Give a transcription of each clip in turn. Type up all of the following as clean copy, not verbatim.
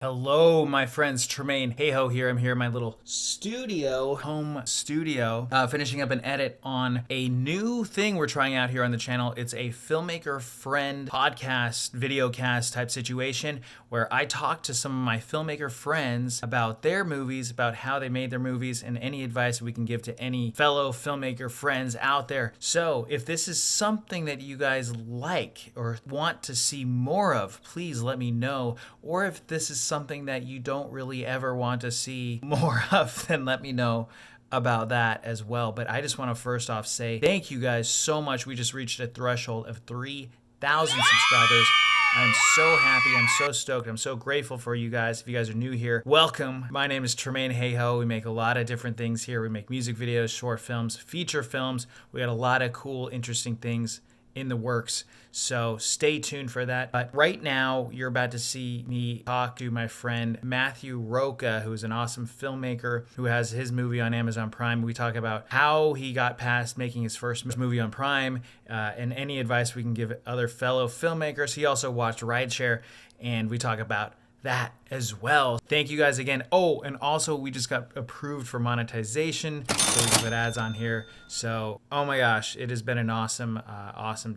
Hello, my friends. Tremaine Hayho here. I'm here in my little home studio, finishing up an edit on a new thing we're trying out here on the channel. It's a filmmaker friend podcast, video cast type situation where I talk to some of my filmmaker friends about their movies, about how they made their movies, and any advice we can give to any fellow filmmaker friends out there. So if this is something that you guys like or want to see more of, please let me know. Or if this is something that you don't really ever want to see more of, then let me know about that as well. But I just want to first off say thank you guys so much. We just reached a threshold of 3,000 subscribers. I'm so happy. I'm so stoked. I'm so grateful for you guys. If you guys are new here, welcome. My name is Tremaine Hayho. We make a lot of different things here. We make music videos, short films, feature films. We got a lot of cool, interesting things in the works. So stay tuned for that. But right now, you're about to see me talk to my friend Matthew Roca, who's an awesome filmmaker who has his movie on Amazon Prime. We talk about how he got past making his first movie on Prime and any advice we can give other fellow filmmakers. He also watched Rideshare, and we talk about that as well. Thank you guys again. Oh, and also we just got approved for monetization, so we can put ads on here. So, oh my gosh, it has been an awesome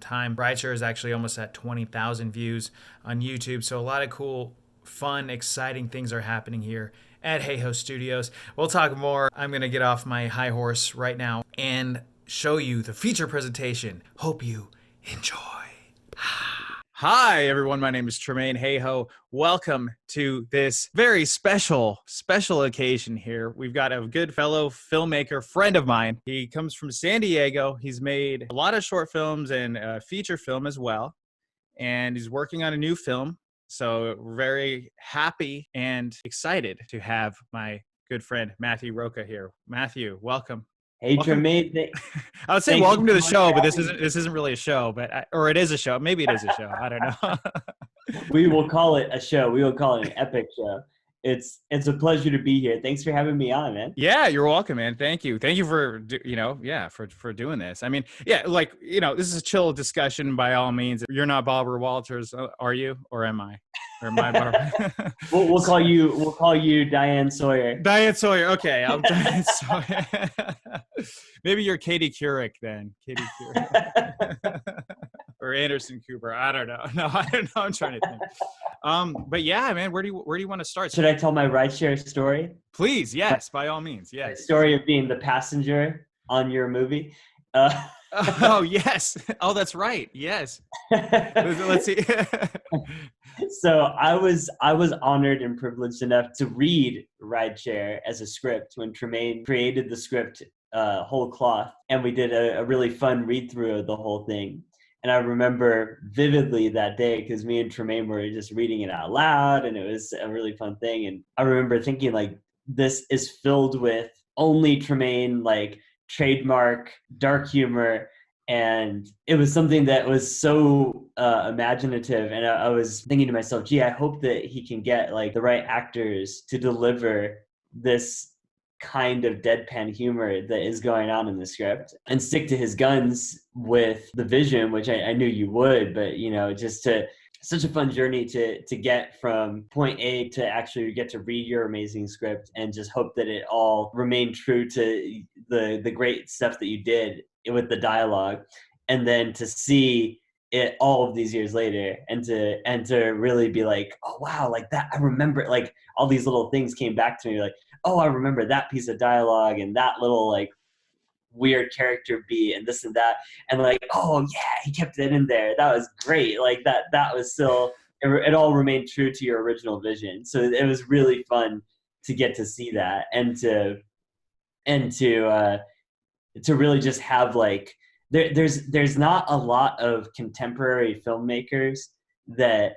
time. Rideshare is actually almost at 20,000 views on YouTube. So a lot of cool, fun, exciting things are happening here at Hayho Studios. We'll talk more. I'm gonna get off my high horse right now and show you the feature presentation. Hope you enjoy. Hi, everyone. My name is Tremaine Hayho. Welcome to this very special occasion here. We've got a good fellow filmmaker friend of mine. He comes from San Diego. He's made a lot of short films and a feature film as well. And he's working on a new film. So we're very happy and excited to have my good friend Matthew Roca here. Matthew, welcome. Hey, Welcome. Tremaine. I would say Thank welcome you to so the much show, for but having me. this isn't really a show, or it is a show. Maybe it is a show. I don't know. We will call it a show. We will call it an epic show. It's a pleasure to be here. Thanks for having me on, man. Yeah, you're welcome, man. Thank you. Thank you for for doing this. I mean, yeah, this is a chill discussion by all means. You're not Barbara Walters, are you, or am I? Or am I Barbara? We'll call you Diane Sawyer. Diane Sawyer. Okay, I'm Diane Sawyer. Maybe you're Katie Couric then. Katie Couric. Or Anderson Cooper. I don't know. No, I don't know. I'm trying to think. But yeah, man, where do you want to start? Should I tell my rideshare story? Please, yes, by all means, My yes. story of being the passenger on your movie. Oh yes. Oh, that's right. Yes. Let's see. So I was honored and privileged enough to read Rideshare as a script when Tremaine created the script whole cloth, and we did a really fun read through of the whole thing. And I remember vividly that day because me and Tremaine were just reading it out loud, and it was a really fun thing. And I remember thinking, like, this is filled with only Tremaine, like, trademark dark humor. And it was something that was so imaginative. And I was thinking to myself, gee, I hope that he can get like the right actors to deliver this kind of deadpan humor that is going on in the script and stick to his guns with the vision, which I knew you would, but just to such a fun journey to get from point A to actually get to read your amazing script and just hope that it all remained true to the great stuff that you did with the dialogue, and then to see it all of these years later and to really be like, oh wow, like that, I remember, like all these little things came back to me, like, oh, I remember that piece of dialogue and that little like weird character beat and this and that, and like, oh yeah, he kept it in there, that was great, like that was still, it all remained true to your original vision. So it was really fun to get to see that and to really just have like, there's not a lot of contemporary filmmakers that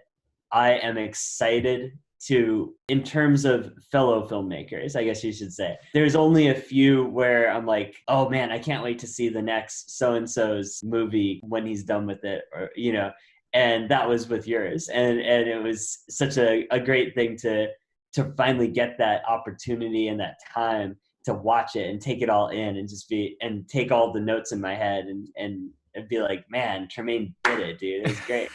I am excited to, in terms of fellow filmmakers, I guess you should say. There's only a few where I'm like, oh man, I can't wait to see the next so-and-so's movie when he's done with it, or and that was with yours. And it was such a great thing to finally get that opportunity and that time to watch it and take it all in and just be, and take all the notes in my head and and be like, man, Tremaine did it, dude. It was great.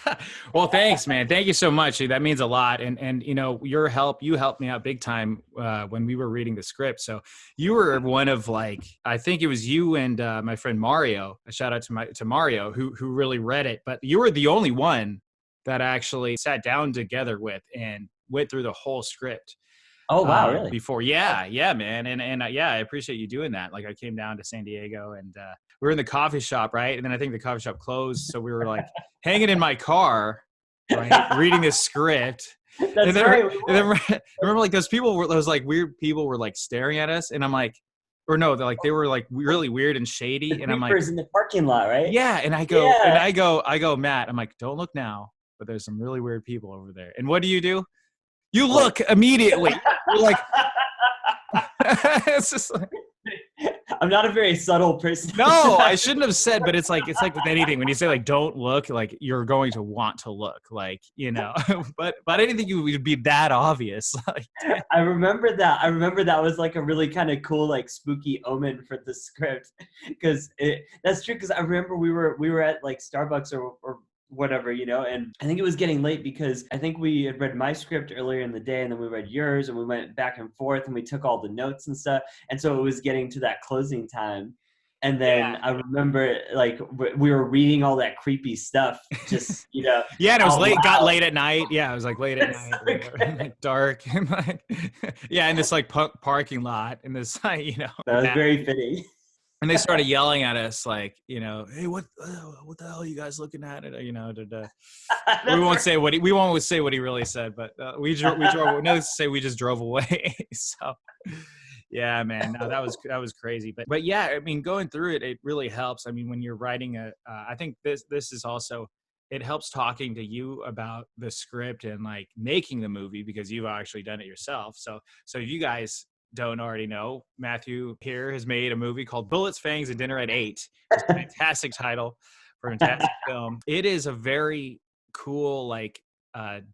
Well, thanks, man. Thank you so much. That means a lot. And you know, you helped me out big time when we were reading the script. So you were one of, like, I think it was you and my friend Mario. A shout out to Mario who really read it. But you were the only one that actually sat down together with and went through the whole script. Oh wow, really? Before. Yeah, man. And yeah, I appreciate you doing that. Like, I came down to San Diego and we were in the coffee shop, right? And then I think the coffee shop closed. So we were like hanging in my car, right? Reading this script. That's and then, right. and then I remember like those like weird people were like staring at us. And I'm like, or no, they were like really weird and shady. And I'm like, in the parking lot, right? yeah. And I go, Matt, I'm like, don't look now, but there's some really weird people over there. And what do? You look immediately. You're like, it's just like, I'm not a very subtle person. no, I shouldn't have said, but it's like with anything. When you say like, don't look, like you're going to want to look, like, you know, but I didn't think it would be that obvious. Like, I remember that was like a really kind of cool, like spooky omen for the script. Cause that's true. Cause I remember we were at like Starbucks or whatever, you know, and I think it was getting late because I think we had read my script earlier in the day and then we read yours and we went back and forth and we took all the notes and stuff. And so it was getting to that closing time. And then I remember like we were reading all that creepy stuff, just, you know. Yeah, and it was late, loud. got late at night. Yeah, it was like late at night, So like dark. And like, yeah, in this like parking lot, in this, you know. that was very fitting. And they started yelling at us, like, you know, hey, what the hell are you guys looking at? You know, we won't say what he really said, but we drove. No, say we just drove away. So, yeah, man, no, that was crazy. But yeah, I mean, going through it, it really helps. I mean, when you're writing I think this is also, it helps talking to you about the script and like making the movie because you've actually done it yourself. So if you guys don't already know, Matthew here has made a movie called Bullets, Fangs, and Dinner at 8. It's a fantastic title for a fantastic film. It is a very cool, like,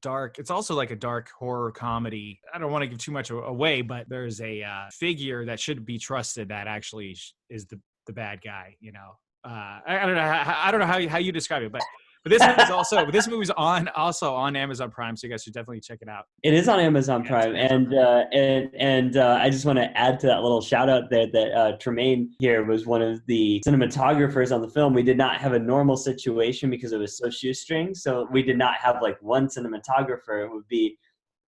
dark. It's also like a dark horror comedy. I don't want to give too much away, but there's a figure that should be trusted that actually is the bad guy. You know, I don't know how you describe it, but this movie's also on Amazon Prime, so you guys should definitely check it out. It is on Amazon Prime, and I just want to add to that little shout out there that Tremaine here was one of the cinematographers on the film. We did not have a normal situation because it was so shoestring, so we did not have like one cinematographer.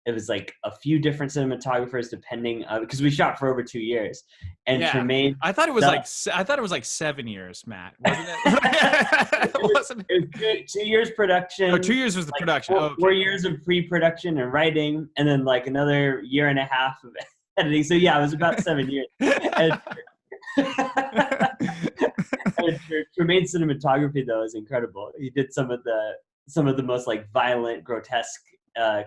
It was like a few different cinematographers depending because we shot for over 2 years. And yeah. Tremaine, I thought it was like 7 years, Matt. Wasn't it? It was 2 years production. Oh, 2 years was the like production. 4 years of pre-production and writing, and then like another year and a half of editing. So yeah, it was about 7 years. And Tremaine's cinematography though is incredible. He did some of the most like violent, grotesque,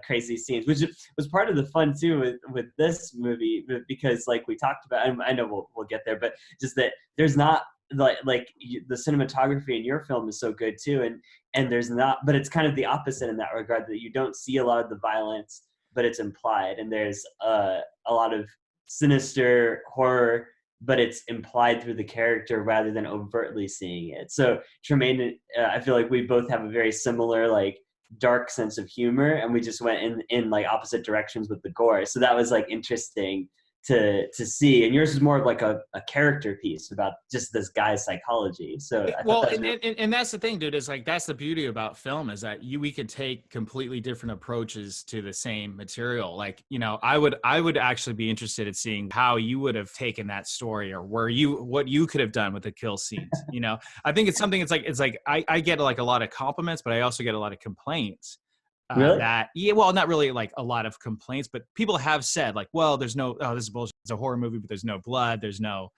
crazy scenes, which was part of the fun too with this movie, because like we talked about, and I know we'll get there, but just that there's not like the cinematography in your film is so good too, and there's not, but it's kind of the opposite in that regard, that you don't see a lot of the violence, but it's implied, and there's a lot of sinister horror, but it's implied through the character rather than overtly seeing it. So Tremaine, I feel like we both have a very similar like dark sense of humor, and we just went in like opposite directions with the gore. So that was like interesting to see. And yours is more of like a character piece about just this guy's psychology. So and that's the thing, dude, is like that's the beauty about film, is that we could take completely different approaches to the same material. Like, you know, I would actually be interested in seeing how you would have taken that story, or what you could have done with the kill scenes. You know, I think it's something, it's like I get like a lot of compliments, but I also get a lot of complaints. Really? Well, not really like a lot of complaints, but people have said like, well, this is bullshit. It's a horror movie, but there's no blood. There's no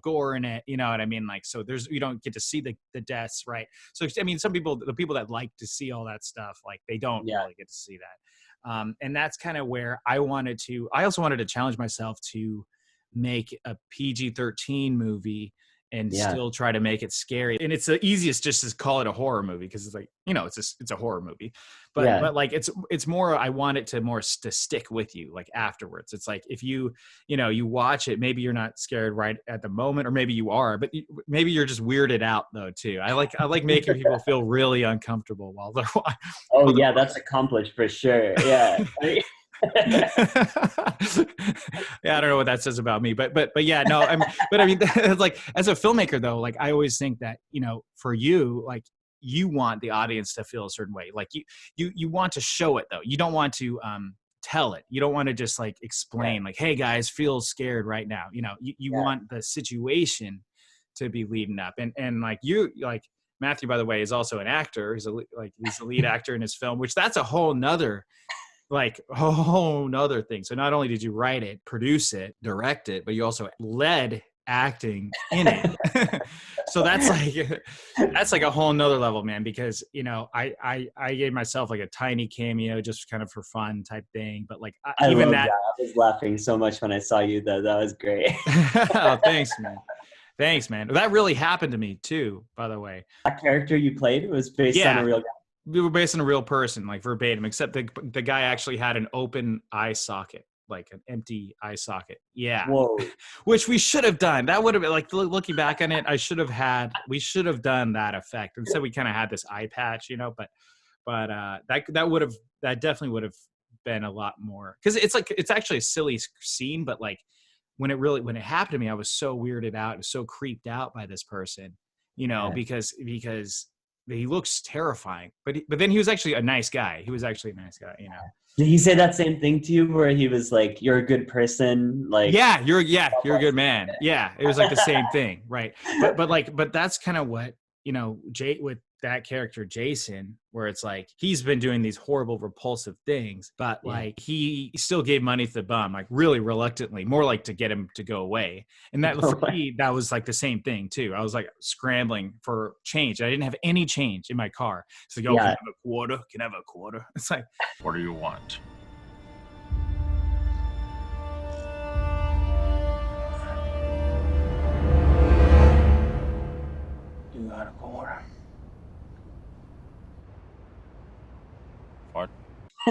gore in it. You know what I mean? Like, so you don't get to see the deaths, right? So, I mean, the people that like to see all that stuff, like they don't really get to see that. And that's kind of where I also wanted to challenge myself to make a PG-13 movie and Yeah. still try to make it scary. And it's the easiest just to call it a horror movie because it's like, it's a horror movie. But like it's more, I want it to to stick with you like afterwards. It's like if you watch it, maybe you're not scared right at the moment, or maybe you are, but maybe you're just weirded out though too. I like making people feel really uncomfortable while they're watching. Oh yeah, that's accomplished for sure. Yeah. Yeah, I don't know what that says about me, but yeah, no, I mean, like as a filmmaker though, like I always think that, for you, like you want the audience to feel a certain way. Like you want to show it though. You don't want to tell it. You don't want to just like explain like, hey guys, feel scared right now. You want the situation to be leading up. And like Matthew, by the way, is also an actor. He's the lead actor in his film, which that's a whole nother thing. So not only did you write it, produce it, direct it, but you also led acting in it. So that's like a whole nother level, man, because I gave myself like a tiny cameo just kind of for fun type thing, but like I was laughing so much when I saw you though. That was great. Oh, thanks man. That really happened to me too, by the way. That character you played was based on a real guy. We were based on a real person, like verbatim, except the guy actually had an open eye socket, like an empty eye socket. Yeah. Whoa. Which we should have done. That would have been like, looking back on it, we should have done that effect. Instead we kind of had this eye patch, but that definitely would have been a lot more, because it's actually a silly scene, but like when it happened to me, I was so weirded out and so creeped out by this person, because he looks terrifying, but then he was actually a nice guy. Did he say that same thing to you, where he was like, "You're a good person"? Like, you're a good man. Yeah, it was like the same thing, right? But that's kind of what with that character Jason, where it's like he's been doing these horrible, repulsive things, but like he still gave money to the bum, like really reluctantly, more like to get him to go away. And that for me, that was like the same thing too. I was like scrambling for change. I didn't have any change in my car. So can I have a quarter? Can I have a quarter? It's like, what do you want? You got a quarter. What?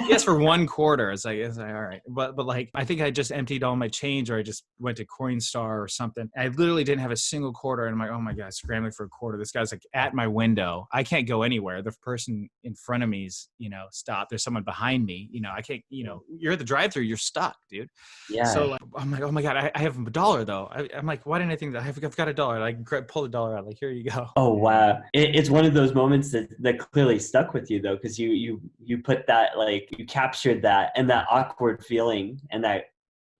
Yes, for one quarter. It's like, all right. But like, I think I just emptied all my change, or I just went to Coinstar or something. I literally didn't have a single quarter. And I'm like, oh my God, scrambling for a quarter. This guy's like at my window. I can't go anywhere. The person in front of me's, stopped. There's someone behind me. I can't, you're at the drive-thru, you're stuck, dude. Yeah. So like, I'm like, oh my God, I have $1 though. I'm like, why didn't I think that? I've got $1. Like, pull $1 out. Like, here you go. Oh, wow. It's one of those moments that clearly stuck with you though, because you put that, like, you captured that and that awkward feeling and that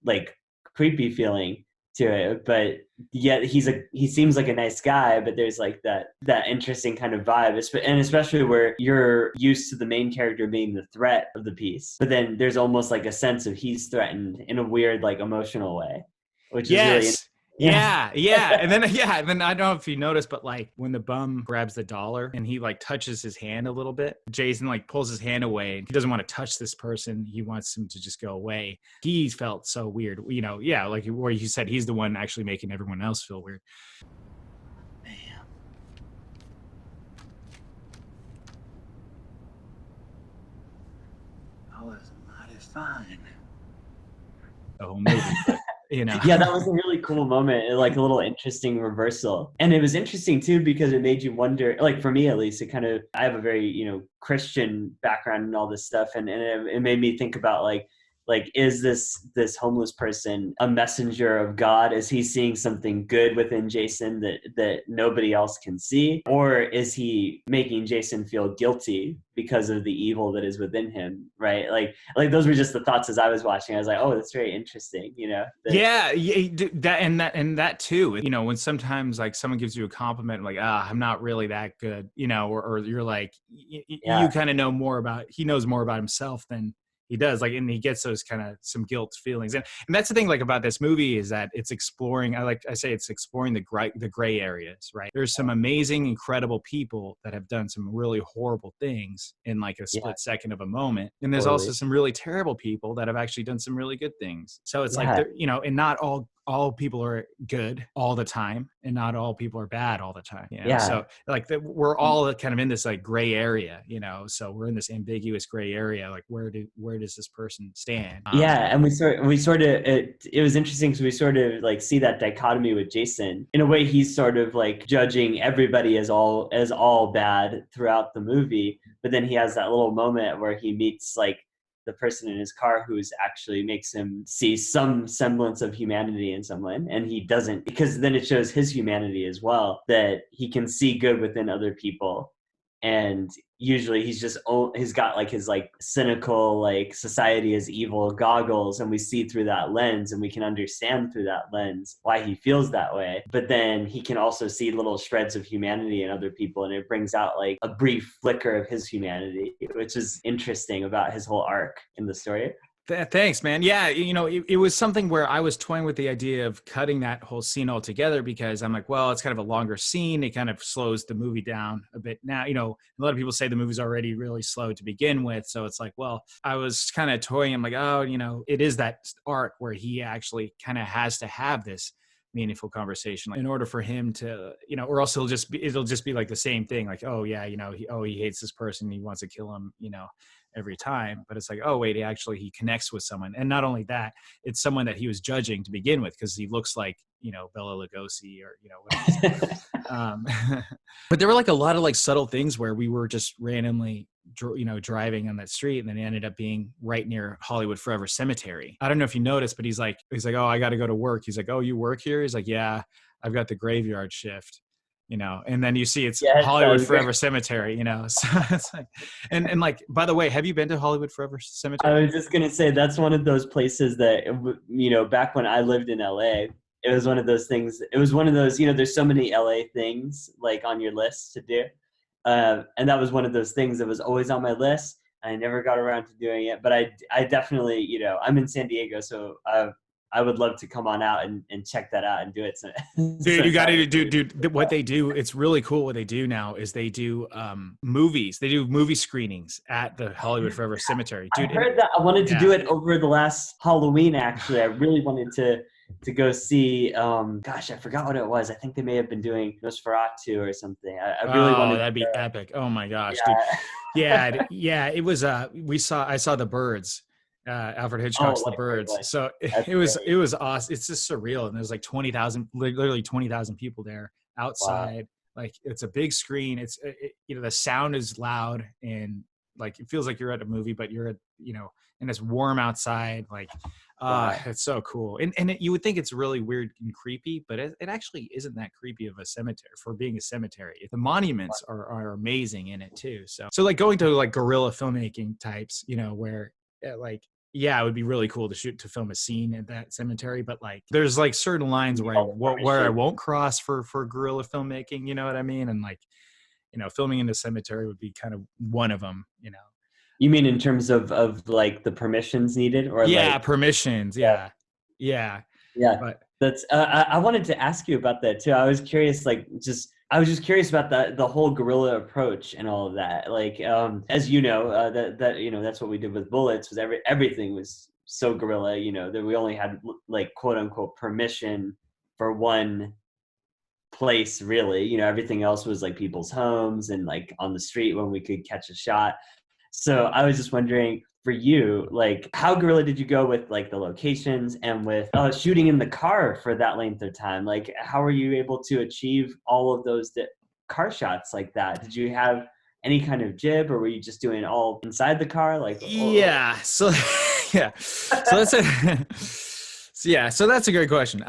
like creepy feeling to it, but yet he seems like a nice guy, but there's like that interesting kind of vibe, and especially where you're used to the main character being the threat of the piece, but then there's almost like a sense of he's threatened in a weird, like, emotional way, which is really Yeah. And then I don't know if you noticed, but like when the bum grabs the $1 and he like touches his hand a little bit, Jason like pulls his hand away. He doesn't want to touch this person. He wants him to just go away. He felt so weird, like where you said he's the one actually making everyone else feel weird. Man. I was mighty fine. The whole movie. Yeah, that was a really cool moment, like a little interesting reversal. And it was interesting too, because it made you wonder, like for me at least, I have a very, Christian background and all this stuff. And it made me think about like, is this homeless person a messenger of God? Is he seeing something good within Jason that nobody else can see? Or is he making Jason feel guilty because of the evil that is within him, right? Like those were just the thoughts as I was watching. I was like, oh, that's very interesting, that too. When sometimes like someone gives you a compliment, like, I'm not really that good, or you're like, you kind of know more about, he knows more about himself than he does, like, and he gets those kind of some guilt feelings, and that's the thing, like, about this movie is that it's exploring. It's exploring the gray areas, right? There's some amazing, incredible people that have done some really horrible things in like a split second of a moment, and there's also some really terrible people that have actually done some really good things. So it's like, and not all all people are good all the time and not all people are bad all the time. You know? Yeah. So like we're all kind of in this like gray area, you know, so we're in this ambiguous gray area. Like where does this person stand? Yeah, and we sort of it was interesting because we sort of like see that dichotomy with Jason. In a way, he's sort of like judging everybody as all bad throughout the movie, but then he has that little moment where he meets like the person in his car who's actually makes him see some semblance of humanity in someone, and he doesn't, because then it shows his humanity as well, that he can see good within other people. And usually he's got like his like cynical like society is evil goggles, and we see through that lens and we can understand through that lens why he feels that way. But then he can also see little shreds of humanity in other people, and it brings out like a brief flicker of his humanity, which is interesting about his whole arc in the story. Thanks, man. Yeah, you know, it was something where I was toying with the idea of cutting that whole scene altogether, because I'm like, well, it's kind of a longer scene. It kind of slows the movie down a bit. Now, you know, a lot of people say the movie's already really slow to begin with. So it's like, well, I was kind of toying. I'm like, oh, you know, it is that arc where he actually kind of has to have this meaningful conversation in order for him to, you know, or else it'll just be like the same thing. Like, oh yeah, you know, he hates this person. He wants to kill him, you know, every time. But it's like, oh wait, he connects with someone. And not only that, it's someone that he was judging to begin with, because he looks like, you know, Bela Lugosi or, you know, whatever. But there were like a lot of like subtle things where we were just randomly, you know, driving on that street, and then it ended up being right near Hollywood Forever Cemetery. I don't know if you noticed, but he's like, oh, I got to go to work. He's like, oh, you work here? He's like, yeah, I've got the graveyard shift. You know, and then you see it's Hollywood Forever Cemetery, you know. So it's like, and like, by the way, have you been to Hollywood Forever Cemetery? I was just gonna say that's one of those places that, you know, back when I lived in LA, it was one of those things. It was one of those, you know, there's so many LA things like on your list to do, and that was one of those things that was always on my list. I never got around to doing it, but I definitely, you know, I'm in San Diego, so I would love to come on out and check that out and do it. Dude, you got to do what they do. It's really cool. What they do now is they do movies. They do movie screenings at the Hollywood Forever Cemetery. Dude, I heard that. I wanted to do it over the last Halloween, actually. I really wanted to go see, gosh, I forgot what it was. I think they may have been doing Nosferatu or something. I really wanted that'd be epic. Oh my gosh, yeah. Dude. Yeah, it was, I saw The Birds. Alfred Hitchcock's The Birds. So it was awesome. It's just surreal. And there's like 20,000, literally 20,000 people there outside. Wow. Like it's a big screen. You know, the sound is loud, and like, it feels like you're at a movie, but you're at, you know, and it's warm outside. Like, it's so cool. And you would think it's really weird and creepy, but it actually isn't that creepy of a cemetery for being a cemetery. The monuments are amazing in it too. So like going to like guerrilla filmmaking types, you know, where like, yeah, it would be really cool to film a scene at that cemetery, but like there's like certain lines where I won't cross for guerrilla filmmaking, you know what I mean? And like, you know, filming in the cemetery would be kind of one of them, you know. You mean in terms of like the permissions needed, or permissions? Yeah. But that's I wanted to ask you about that too. I was curious, I was just curious about the whole guerrilla approach and all of that. Like, as you know, that you know, that's what we did with Bullets. Was everything was so guerrilla. You know, that we only had like quote unquote permission for one place, really. You know, everything else was like people's homes and like on the street when we could catch a shot. So I was just wondering, for you, like, how guerrilla did you go with like the locations and with shooting in the car for that length of time? Like, how were you able to achieve all of those car shots like that? Did you have any kind of jib, or were you just doing it all inside the car? Like, yeah. So yeah. So that's a so that's a great question.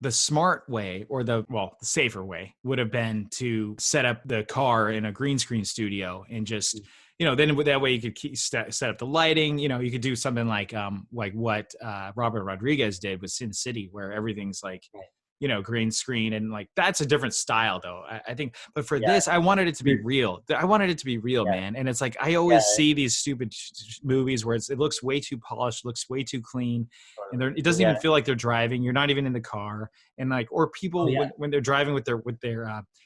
The smart way, or the safer way, would have been to set up the car in a green screen studio and just, you know, then that way you could set up the lighting. You know, you could do something like what Robert Rodriguez did with Sin City, where everything's like, you know, green screen, and like that's a different style though, I think. But for this, I wanted it to be real. Man. And it's like I always see these stupid movies where it looks way too polished, looks way too clean, and it doesn't even feel like they're driving. You're not even in the car, and like, or people when they're driving with their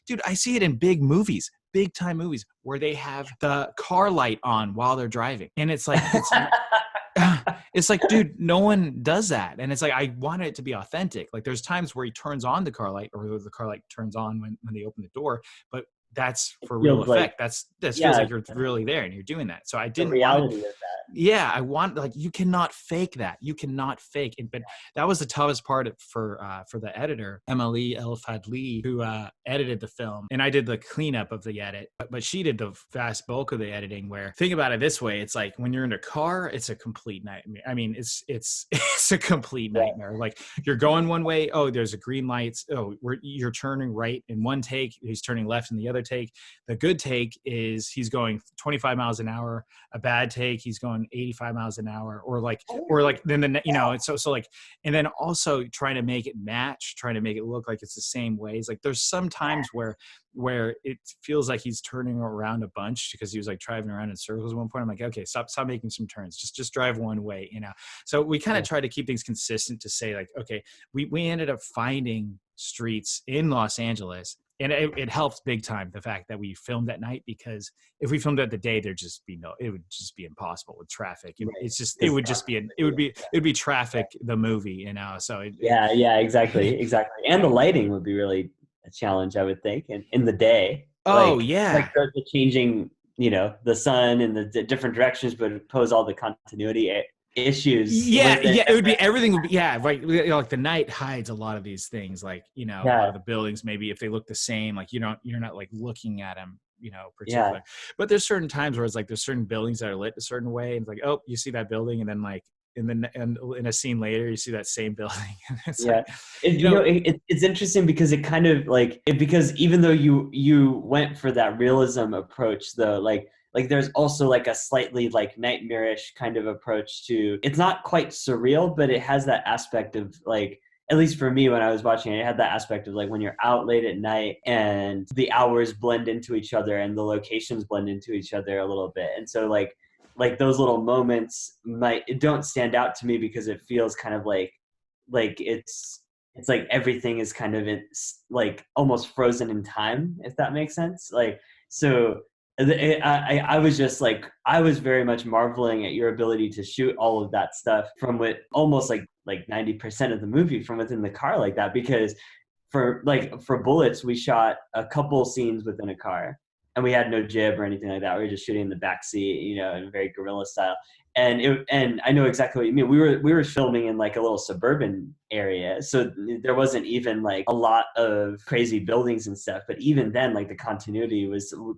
dude, I see it in big movies. Big time movies where they have the car light on while they're driving, and it's like It's like, dude, no one does that. And it's like, I want it to be authentic. Like there's times where he turns on the car light, or the car light turns on when they open the door, but that's It for real feels like, effect. That feels yeah, like you're really there and you're doing that. So I the didn't want reality it. of that. Yeah, I want, like, you cannot fake that. You cannot fake it. But that was the toughest part for the editor, Emily El Fadli, who edited the film, and I did the cleanup of the edit. But she did the vast bulk of the editing. Where, think about it this way: it's like when you're in a car, it's a complete nightmare. I mean, it's it's a complete nightmare. Like you're going one way, oh, there's a green light. Oh, you're turning right in one take. He's turning left in the other take. The good take is he's going 25 miles an hour. A bad take, he's going 85 miles an hour, or like then it's so like, and then also trying to make it match, trying to make it look like it's the same ways. Like there's some times where it feels like he's turning around a bunch because he was like driving around in circles at one point. I'm like, okay, stop making some turns, just drive one way, So we kind of try to keep things consistent to say like, okay, we ended up finding streets in Los Angeles. And it helped big time, the fact that we filmed at night, because if we filmed at the day, it would just be impossible with traffic. It would be traffic, the movie, So Yeah, exactly. And the lighting would be really a challenge, I would think, in the day. Oh, like, yeah. Like the changing, the sun and the different directions would pose all the continuity issues. It would be, everything would be, right. Like the night hides a lot of these things, like, a lot of the buildings, maybe if they look the same, like you're not like looking at them, particular. But there's certain times where it's like there's certain buildings that are lit a certain way, and it's like, oh, you see that building, and then like and in a scene later you see that same building. It's like, it's interesting because it kind of like because even though you went for that realism approach, though, like there's also like a slightly like nightmarish kind of approach to, it's not quite surreal, but it has that aspect of like, at least for me when I was watching it had that aspect of like when you're out late at night and the hours blend into each other and the locations blend into each other a little bit. And so like those little moments don't stand out to me because it feels kind of like it's like everything is kind of like almost frozen in time, if that makes sense. Like, so I was just like, I was very much marveling at your ability to shoot all of that stuff from almost like 90% of the movie from within the car like that, because for Bullets, we shot a couple scenes within a car and we had no jib or anything like that. We were just shooting in the back seat, in very guerrilla style. And I know exactly what you mean. We were filming in like a little suburban area, so there wasn't even like a lot of crazy buildings and stuff. But even then, like the continuity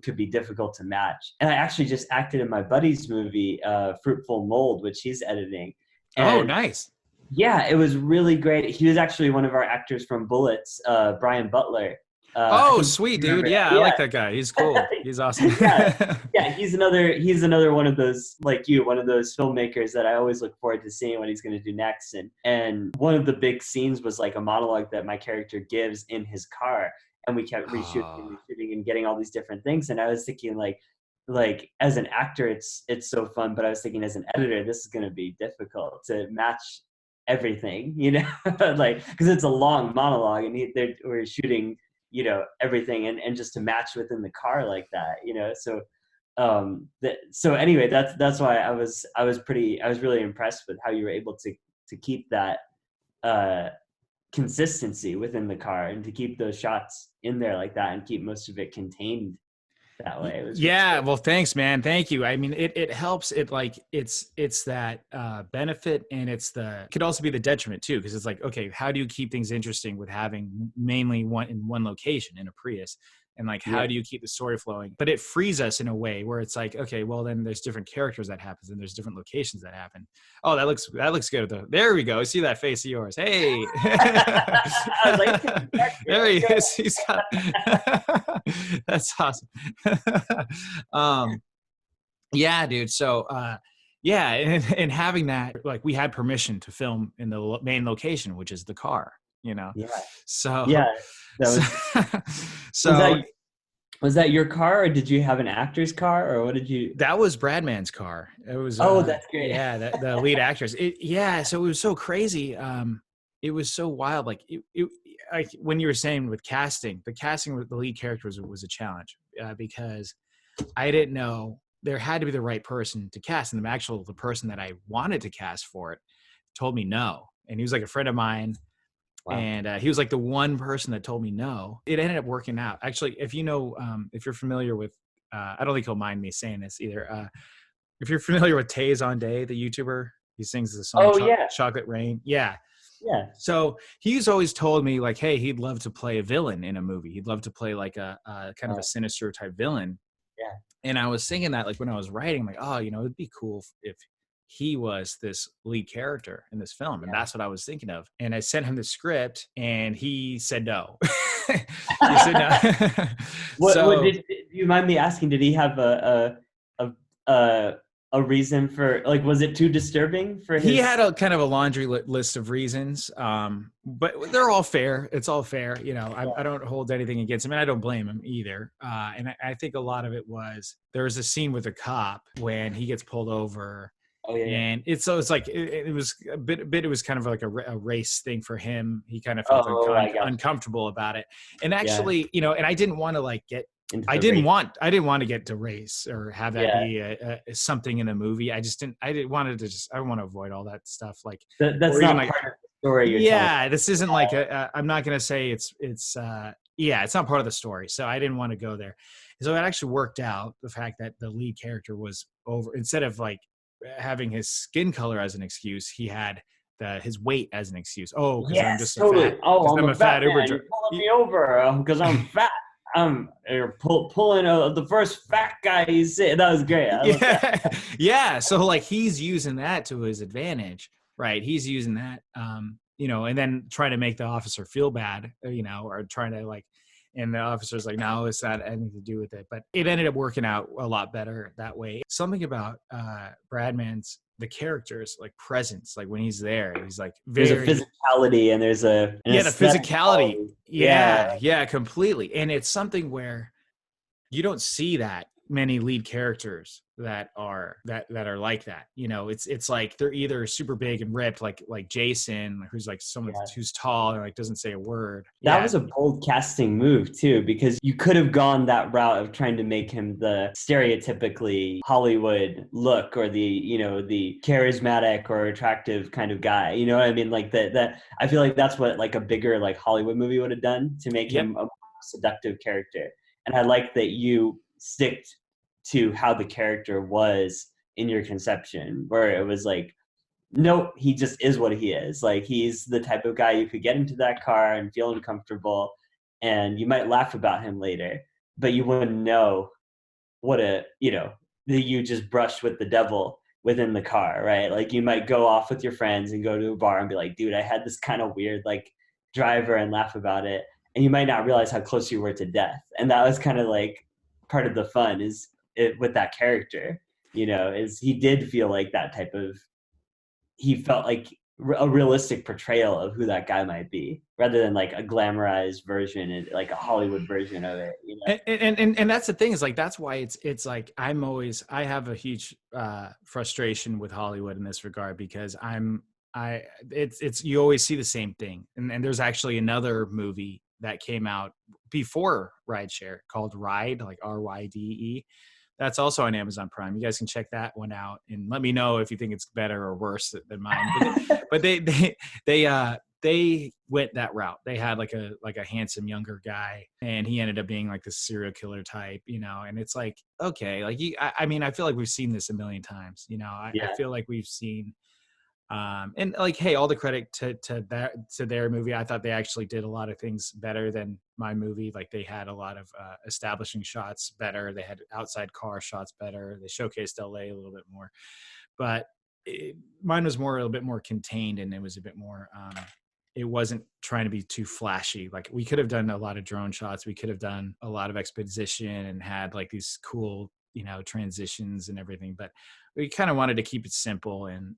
could be difficult to match. And I actually just acted in my buddy's movie, Fruitful Mold, which he's editing. And nice. Yeah, it was really great. He was actually one of our actors from Bullets, Brian Butler. Sweet, dude. Yeah, I like that guy. He's cool. He's awesome. He's another one of those, like you, one of those filmmakers that I always look forward to seeing what he's going to do next. And one of the big scenes was like a monologue that my character gives in his car, and we kept reshooting and getting all these different things. And I was thinking like as an actor, it's so fun, but I was thinking as an editor, this is going to be difficult to match everything, like because it's a long monologue, and we're shooting everything and just to match within the car like that, so anyway, that's why I was really impressed with how you were able to keep that consistency within the car and to keep those shots in there like that and keep most of it contained that way. It was well, thanks, man. Thank you. I mean, it helps. It's that benefit, and it could also be the detriment too, because it's like, okay, how do you keep things interesting with having mainly one location in a Prius? And like, how do you keep the story flowing? But it frees us in a way where it's like, okay, well then there's different characters that happens and there's different locations that happen. Oh, that looks good though. There we go. See that face of yours. Hey. I was like, there he is. He's got that's awesome. Yeah, dude. So and having that, like, we had permission to film in the main location, which is the car, So was that your car, or did you have an actor's car, or what did you? That was Bradman's car. It was. That's great. Yeah, the lead actress. So it was so crazy. It was so wild. Like like when you were saying with casting, the casting with the lead character was a challenge, because I didn't know there had to be the right person to cast. And the person that I wanted to cast for it told me no. And he was like a friend of mine. Wow. And he was like the one person that told me no. It ended up working out. Actually, if you know, if you're familiar with, I don't think he'll mind me saying this either. If you're familiar with Tay Zonday, the YouTuber, he sings the song yeah. Chocolate Rain. Yeah. Yeah. So he's always told me like, hey, he'd love to play a villain in a movie. He'd love to play like a kind of a sinister type villain. Yeah. And I was thinking that like when I was writing, I'm like, oh, it'd be cool if he was this lead character in this film. And that's what I was thinking of. And I sent him the script and he said no. He said no. What do you mind me asking, did he have a reason for, like, was it too disturbing for his? He had a kind of a laundry list of reasons, but they're all fair. It's all fair. I don't hold anything against him, and I don't blame him either. And I think a lot of it was, there was a scene with a cop when he gets pulled over. Oh, yeah. And it's like it was a bit. It was kind of like a race thing for him. He kind of felt uncomfortable about it. And actually, and I didn't want to like get. I didn't want to get to race or have that be something in the movie. I want to avoid all that stuff. Like that's not like, part of the story. You're telling. This isn't like I'm not going to say it's not part of the story. So I didn't want to go there. So it actually worked out, the fact that the lead character was over, instead of like having his skin color as an excuse, he had his weight as an excuse. Oh, because I'm just totally. fat. I'm a fat Uber driver. Pulling me over because I'm fat. I'm pulling the first fat guy you see. That was great. Yeah. So like he's using that to his advantage, right? He's using that, and then trying to make the officer feel bad, or trying to like. And the officer's like, no, it's not anything to do with it. But it ended up working out a lot better that way. Something about Bradman's, the character's like presence, like when he's there, he's like there's a physicality and there's the physicality. Yeah, completely. And it's something where you don't see that many lead characters that are like that. It's like they're either super big and ripped, like Jason, who's like someone who's tall and like doesn't say a word. That was a bold casting move too, because you could have gone that route of trying to make him the stereotypically Hollywood look, or the charismatic or attractive kind of guy. You know what I mean? Like that I feel like that's what like a bigger like Hollywood movie would have done to make him a seductive character. And I like that you sticked to how the character was in your conception, where it was like, no, he just is what he is. Like, he's the type of guy you could get into that car and feel uncomfortable, and you might laugh about him later, but you wouldn't know that you just brushed with the devil within the car, right? Like, you might go off with your friends and go to a bar and be like, dude, I had this kind of weird like driver, and laugh about it, and you might not realize how close you were to death. And that was kind of like part of the fun with that character, is he did feel like that type of, he felt like a realistic portrayal of who that guy might be, rather than like a glamorized version and like a Hollywood version of it. And that's the thing, is like, that's why it's like, I have a huge frustration with Hollywood in this regard, because you always see the same thing. And there's actually another movie that came out before Rideshare called Ride, like RYDE. That's also on Amazon Prime. You guys can check that one out and let me know if you think it's better or worse than mine. But they went that route. They had like a handsome younger guy, and he ended up being like this serial killer type, and it's like, okay, like I feel like we've seen this a million times. I feel like we've seen. And like, hey, all the credit to their movie. I thought they actually did a lot of things better than my movie. Like, they had a lot of establishing shots better. They had outside car shots better. They showcased LA a little bit more, but mine was a little bit more contained, and it was a bit more. It wasn't trying to be too flashy. Like, we could have done a lot of drone shots. We could have done a lot of exposition and had like these cool, transitions and everything, but we kind of wanted to keep it simple and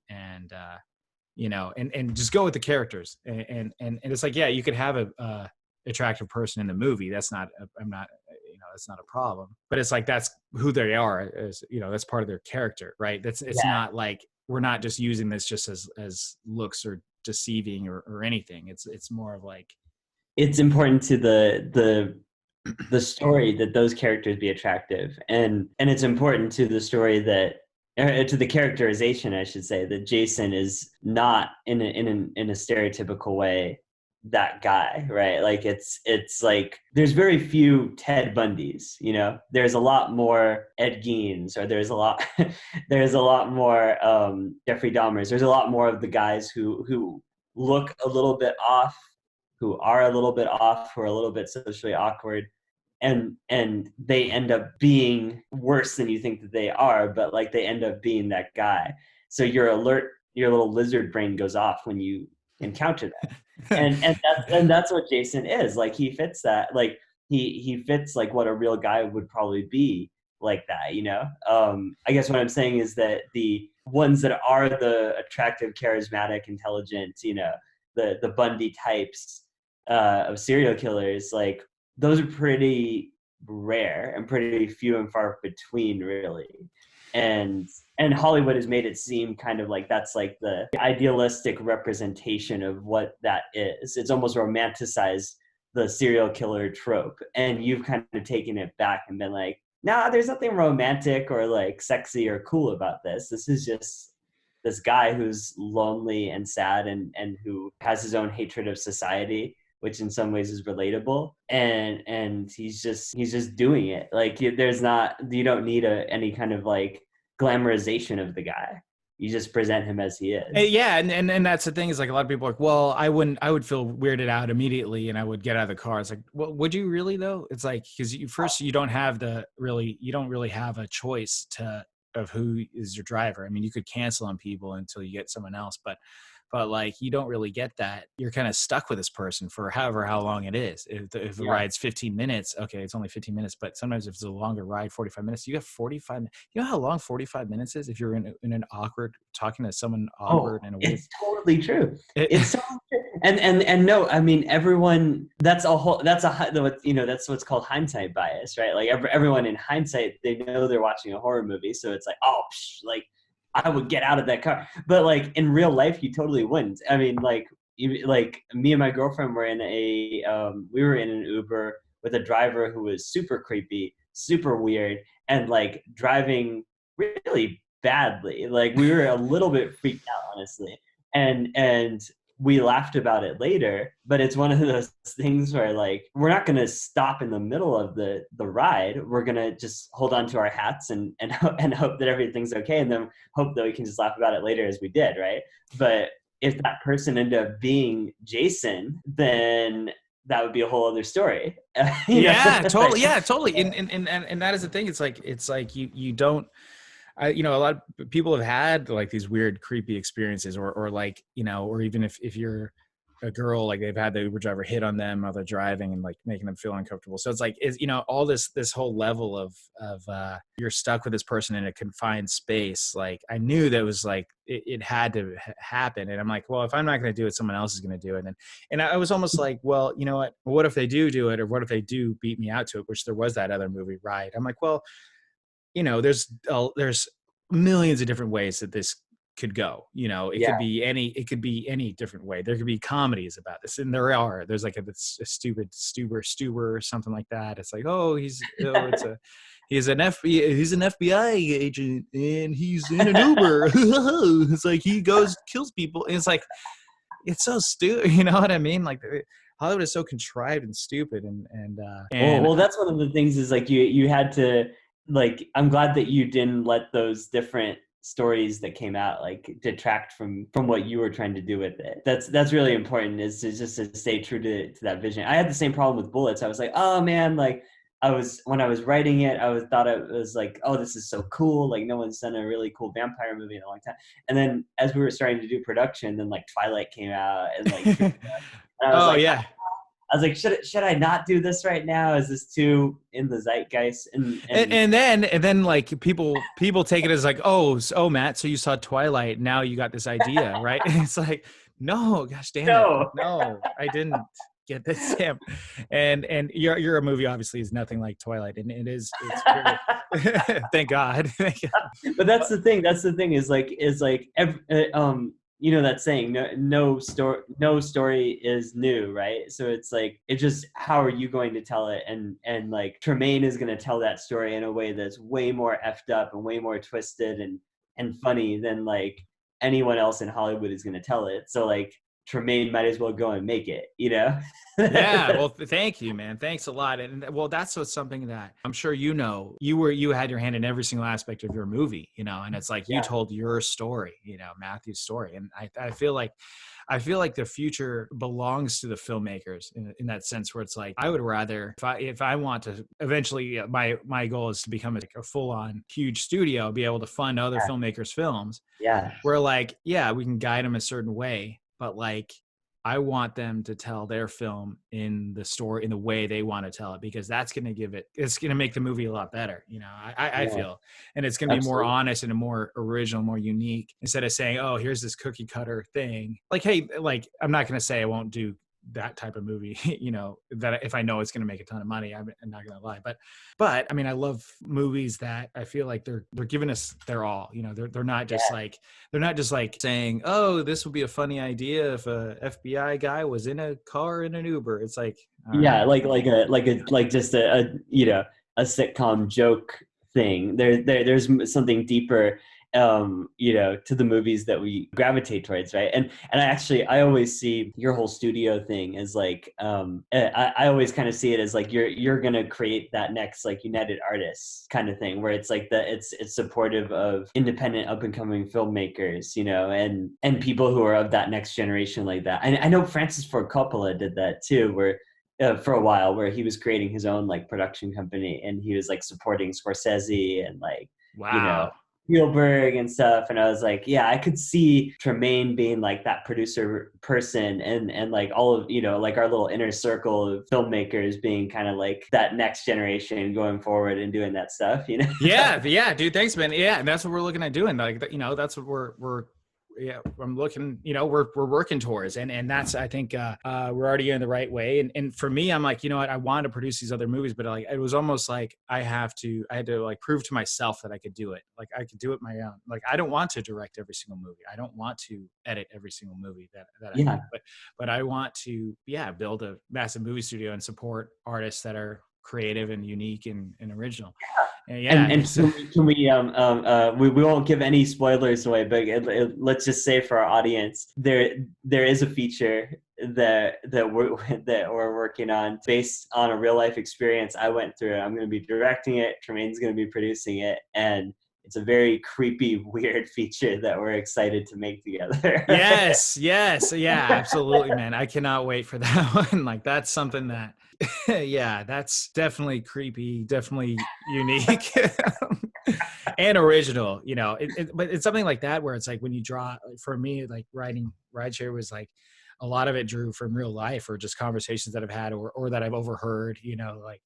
just go with the characters. And it's like, yeah, you could have a attractive person in the movie. That's not a problem, but it's like, that's who they are, that's part of their character, right? It's not like, we're not just using this just as looks or deceiving or anything. It's more of like, it's important to the the story that those characters be attractive, and it's important to the story that, to the characterization, I should say, that Jason is not in a stereotypical way that guy, right? Like it's like there's very few Ted Bundys, you know. There's a lot more Ed Geins, or there's a lot there's a lot more Jeffrey Dahmers. There's a lot more of the guys who look a little bit off, who are a little bit off, who are a little bit socially awkward, and they end up being worse than you think that they are, but like they end up being that guy. So your little lizard brain goes off when you encounter that. And that's what Jason is. Like he fits that. Like he fits like what a real guy would probably be, like that, you know. I guess what I'm saying is that the ones that are the attractive, charismatic, intelligent, you know, the Bundy types of serial killers, like those are pretty rare and pretty few and far between, really. And Hollywood has made it seem kind of like that's like the idealistic representation of what that is. It's almost romanticized the serial killer trope, and you've kind of taken it back and been like, nah, there's nothing romantic or like sexy or cool about this. This is just this guy who's lonely and sad, and who has his own hatred of society, which in some ways is relatable, and he's just doing it. Like there's not, you don't need any kind of like glamorization of the guy. You just present him as he is. Yeah, and that's the thing, is like a lot of people are like, well, I would feel weirded out immediately and I would get out of the car. It's like, well, would you really though? It's like, because you don't really have a choice of who is your driver. I mean, you could cancel on people until you get someone else, but like you don't really get that. You're kind of stuck with this person for how long it is. If the ride's 15 minutes, okay, it's only 15 minutes, but sometimes if it's a longer ride, 45 minutes, you have 45. You know how long 45 minutes is if you're in an awkward, talking to someone awkward in a way? It's totally true. It's totally true. And no, I mean, everyone, that's what's called hindsight bias, right? Like everyone in hindsight, they know they're watching a horror movie, so it's like, oh, like I would get out of that car. But like in real life, you totally wouldn't. I mean, like me and my girlfriend were in we were in an Uber with a driver who was super creepy, super weird, and like driving really badly. Like we were a little bit freaked out, honestly. And we laughed about it later, but it's one of those things where like we're not going to stop in the middle of the ride. We're going to just hold on to our hats and hope that everything's okay, and then hope that we can just laugh about it later, as we did, right? But if that person ended up being Jason, then that would be a whole other story. Yeah, totally. Yeah, totally. And that is the thing. It's like you don't. A lot of people have had like these weird, creepy experiences, or like, or even if you're a girl, like they've had the Uber driver hit on them while they're driving and like making them feel uncomfortable. So it's like, all this whole level of you're stuck with this person in a confined space. Like I knew that was like, it had to happen. And I'm like, well, if I'm not going to do it, someone else is going to do it. And I was almost like, well, you know what if they do it? Or what if they do beat me out to it? Which there was that other movie, Ride. I'm like, well, there's millions of different ways that this could go. It could be any different way. There could be comedies about this, and there's like a stupid Stuber or something like that. It's like, he's an FBI agent and he's in an Uber. It's like he goes kills people, and it's like, it's so stupid. You know what I mean? Like Hollywood is so contrived and stupid, and well, that's one of the things is like you had to. Like, I'm glad that you didn't let those different stories that came out like detract from what you were trying to do with it. That's really important, is to just to stay true to that vision. I had the same problem with Bullets. I was like, oh man, like when I was writing it, thought it was like, oh, this is so cool. Like no one's done a really cool vampire movie in a long time. And then as we were starting to do production, then like Twilight came out, and like and I was I was like, should I not do this right now? Is this too in the zeitgeist? And then like people take it as like, oh, Matt, so you saw Twilight, now you got this idea, right? And it's like, no, gosh damn it, no, I didn't get this. Damn. And your movie obviously is nothing like Twilight, and it's really, thank God. But that's the thing. Is like you know that saying, no story is new, right? So it's like, it's just, how are you going to tell it? And like Tremaine is going to tell that story in a way that's way more effed up and way more twisted and funny than like anyone else in Hollywood is going to tell it. So like Tremaine might as well go and make it, you know? Yeah, well, thank you, man. Thanks a lot. And well, that's what's something that I'm sure you had your hand in every single aspect of your movie, and it's like you Yeah. told your story, Matthew's story. And I feel like the future belongs to the filmmakers in that sense, where it's like, I would rather, if I want to eventually, my goal is to become a full on huge studio, be able to fund other filmmakers' films, Yeah. where like, yeah, we can guide them a certain way, but like, I want them to tell their film in the story, in the way they want to tell it, because that's going to it's going to make the movie a lot better. I feel, and it's going to be more honest and a more original, more unique, instead of saying, oh, here's this cookie cutter thing. Like, hey, like, I'm not going to say I won't do that type of movie, that if I know it's going to make a ton of money, I'm not going to lie. But I mean, I love movies that I feel like they're giving us their all. They're not just like, saying, oh, this would be a funny idea if a FBI guy was in a car in an Uber. It's like, Yeah, like just a a sitcom joke thing. There's something deeper, to the movies that we gravitate towards, right? And I always see your whole studio thing as like, I always kind of see it as like you're gonna create that next like United Artists kind of thing, where it's like it's supportive of independent up and coming filmmakers, and people who are of that next generation like that. And I know Francis Ford Coppola did that too, where for a while, where he was creating his own like production company, and he was like supporting Scorsese and like, wow. Spielberg and stuff. And I was like, yeah, I could see Tremaine being like that producer person, and like all of, like our little inner circle of filmmakers being kind of like that next generation going forward and doing that stuff, Yeah, dude, thanks, man. Yeah, and that's what we're looking at doing. Like, that's what we're I'm looking, we're working towards, and that's, I think, we're already in the right way. And for me, I'm like, what, I wanted to produce these other movies, but like, it was almost like I had to like prove to myself that I could do it. Like, I could do it my own. Like, I don't want to direct every single movie. I don't want to edit every single movie that I make, but I want to, build a massive movie studio and support artists that are creative and unique and original. Yeah. And can we won't give any spoilers away, but let's just say for our audience, there is a feature that we're working on based on a real life experience I went through. I'm going to be directing it. Tremaine's going to be producing it, and it's a very creepy, weird feature that we're excited to make together. Yes. Yeah, absolutely, man. I cannot wait for that one. Like, that's something that, yeah, that's definitely creepy, definitely unique and original, but it's something like that where it's like, when you draw, for me, like writing Rideshare was like, a lot of it drew from real life, or just conversations that I've had, or that I've overheard, like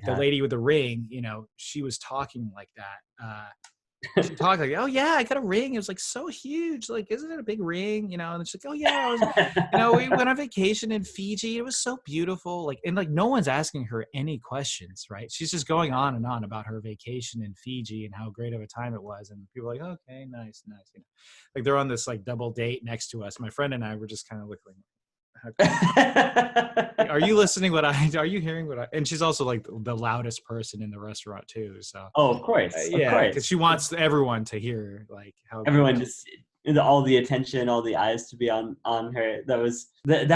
the lady with the ring, she was talking like that. She talked like, oh yeah, I got a ring. It was like so huge. Like, isn't it a big ring? And she's like, oh yeah, we went on vacation in Fiji. It was so beautiful. Like, and like, no one's asking her any questions, right? She's just going on and on about her vacation in Fiji and how great of a time it was. And people are like, okay, nice. Like, they're on this like double date next to us. My friend and I were just kind of looking like, are you listening? Are you hearing what and she's also like the loudest person in the restaurant too. So, of course, because she wants everyone to hear like how everyone just all the attention, all the eyes to be on her. That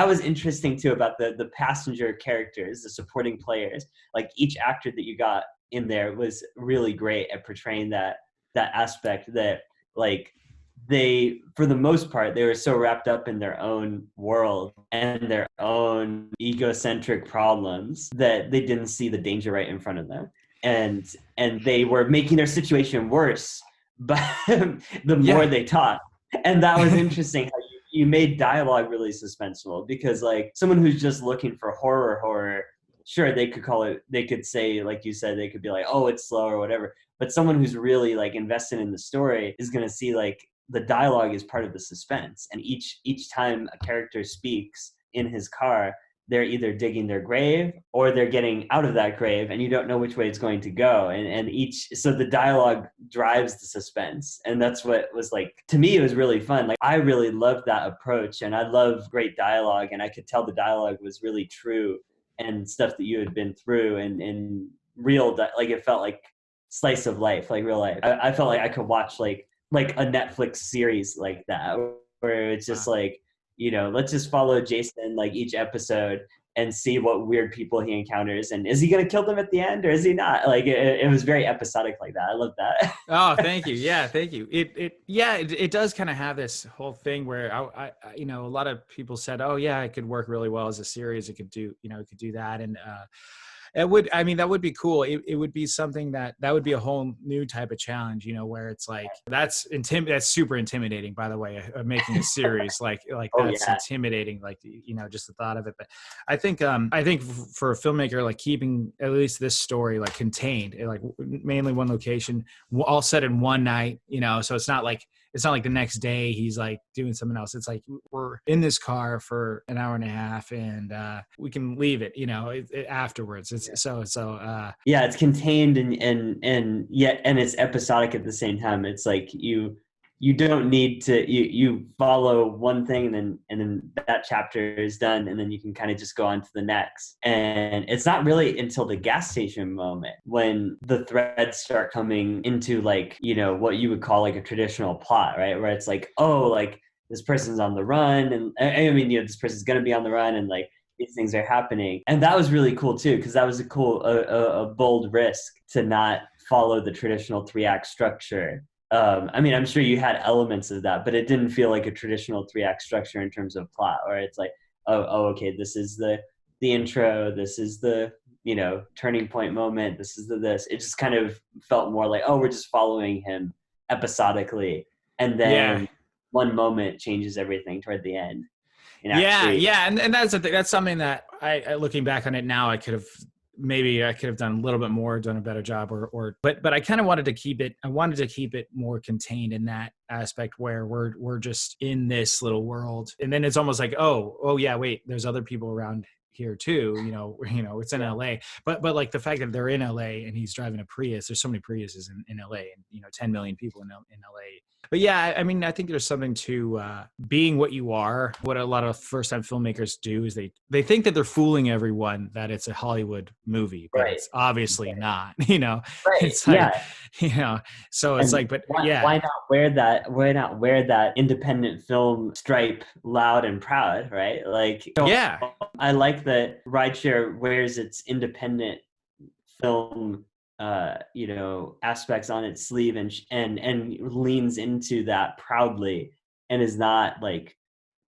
was interesting too, about the passenger characters, the supporting players. Like, each actor that you got in there was really great at portraying that aspect, that like, they, for the most part, they were so wrapped up in their own world and their own egocentric problems that they didn't see the danger right in front of them. And they were making their situation worse, but the more they talked. And that was interesting how you made dialogue really suspenseful, because like, someone who's just looking for horror, sure, they could say, like you said, they could be like, oh, it's slow or whatever. But someone who's really like invested in the story is going to see like, the dialogue is part of the suspense, and each time a character speaks in his car, they're either digging their grave or they're getting out of that grave, and you don't know which way it's going to go. So the dialogue drives the suspense. And that's what was like, to me, it was really fun. Like, I really loved that approach, and I love great dialogue, and I could tell the dialogue was really true and stuff that you had been through, and real, like it felt like slice of life, like real life. I felt like I could watch like a Netflix series like that, where it's just like, let's just follow Jason like each episode and see what weird people he encounters, and is he gonna kill them at the end or is he not? Like it was very episodic like that. I love that. Oh, thank you. Yeah, thank you. It does kind of have this whole thing where I a lot of people said, oh yeah, it could work really well as a series. It could do, it could do that. And that would be cool. It would be something that would be a whole new type of challenge, where it's like, that's super intimidating, by the way, making a series like Oh, that's yeah. intimidating, like, just the thought of it. But I think for a filmmaker, like keeping at least this story like contained, like mainly one location, all set in one night, so it's not like the next day he's like doing something else. It's like we're in this car for an hour and a half, and we can leave it, afterwards. Yeah, it's contained and yet, and it's episodic at the same time. It's like you don't need to, you follow one thing, and then that chapter is done, and then you can kind of just go on to the next. And it's not really until the gas station moment when the threads start coming into like, what you would call like a traditional plot, right? Where it's like, oh, like this person's on the run, and I mean, this person's gonna be on the run, and like these things are happening. And that was really cool too, because that was a bold risk to not follow the traditional 3-act structure. I mean, I'm sure you had elements of that, but it didn't feel like a traditional 3-act structure in terms of plot, where it's like, oh, okay, this is the intro, this is the, turning point moment, this is this. It just kind of felt more like, oh, we're just following him episodically, and then one moment changes everything toward the end. Yeah, and that's the thing. That's something that I looking back on it now, I could have done a little bit more, done a better job, but I kind of wanted to keep it. I wanted to keep it more contained in that aspect, where we're just in this little world, and then it's almost like, oh yeah, wait, there's other people around here too. It's in LA, but like the fact that they're in LA and he's driving a Prius. There's so many Priuses in LA, and 10 million people in LA. But yeah, I mean, I think there's something to being what you are. What a lot of first-time filmmakers do is they think that they're fooling everyone, that it's a Hollywood movie, but Right. it's obviously not. Right. It's like, so it's And like, but yeah, why not wear that? Why not wear that independent film stripe loud and proud, right? Like, yeah, I like that Rideshare wears its independent film aspects on its sleeve, and leans into that proudly, and is not like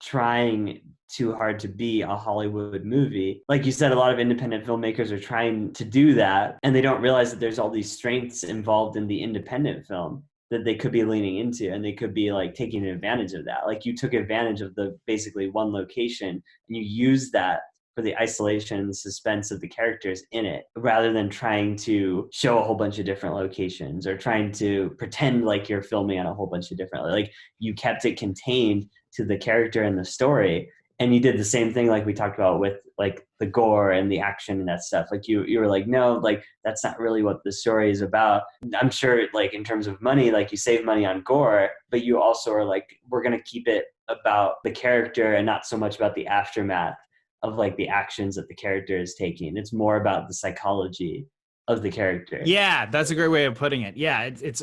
trying too hard to be a Hollywood movie. Like you said, a lot of independent filmmakers are trying to do that, and they don't realize that there's all these strengths involved in the independent film that they could be leaning into, and they could be like taking advantage of that. Like you took advantage of the basically one location, and you used that for the isolation and the suspense of the characters in it, rather than trying to show a whole bunch of different locations or trying to pretend like you're filming on a whole bunch of different, like you kept it contained to the character and the story. And you did the same thing like we talked about with like the gore and the action and that stuff. Like you were like, no, like that's not really what the story is about. I'm sure like in terms of money, like you save money on gore, but you also are like, we're going to keep it about the character and not so much about the aftermath of like the actions that the character is taking. It's more about the psychology of the character. yeah, that's a great way of putting it. Yeah, it's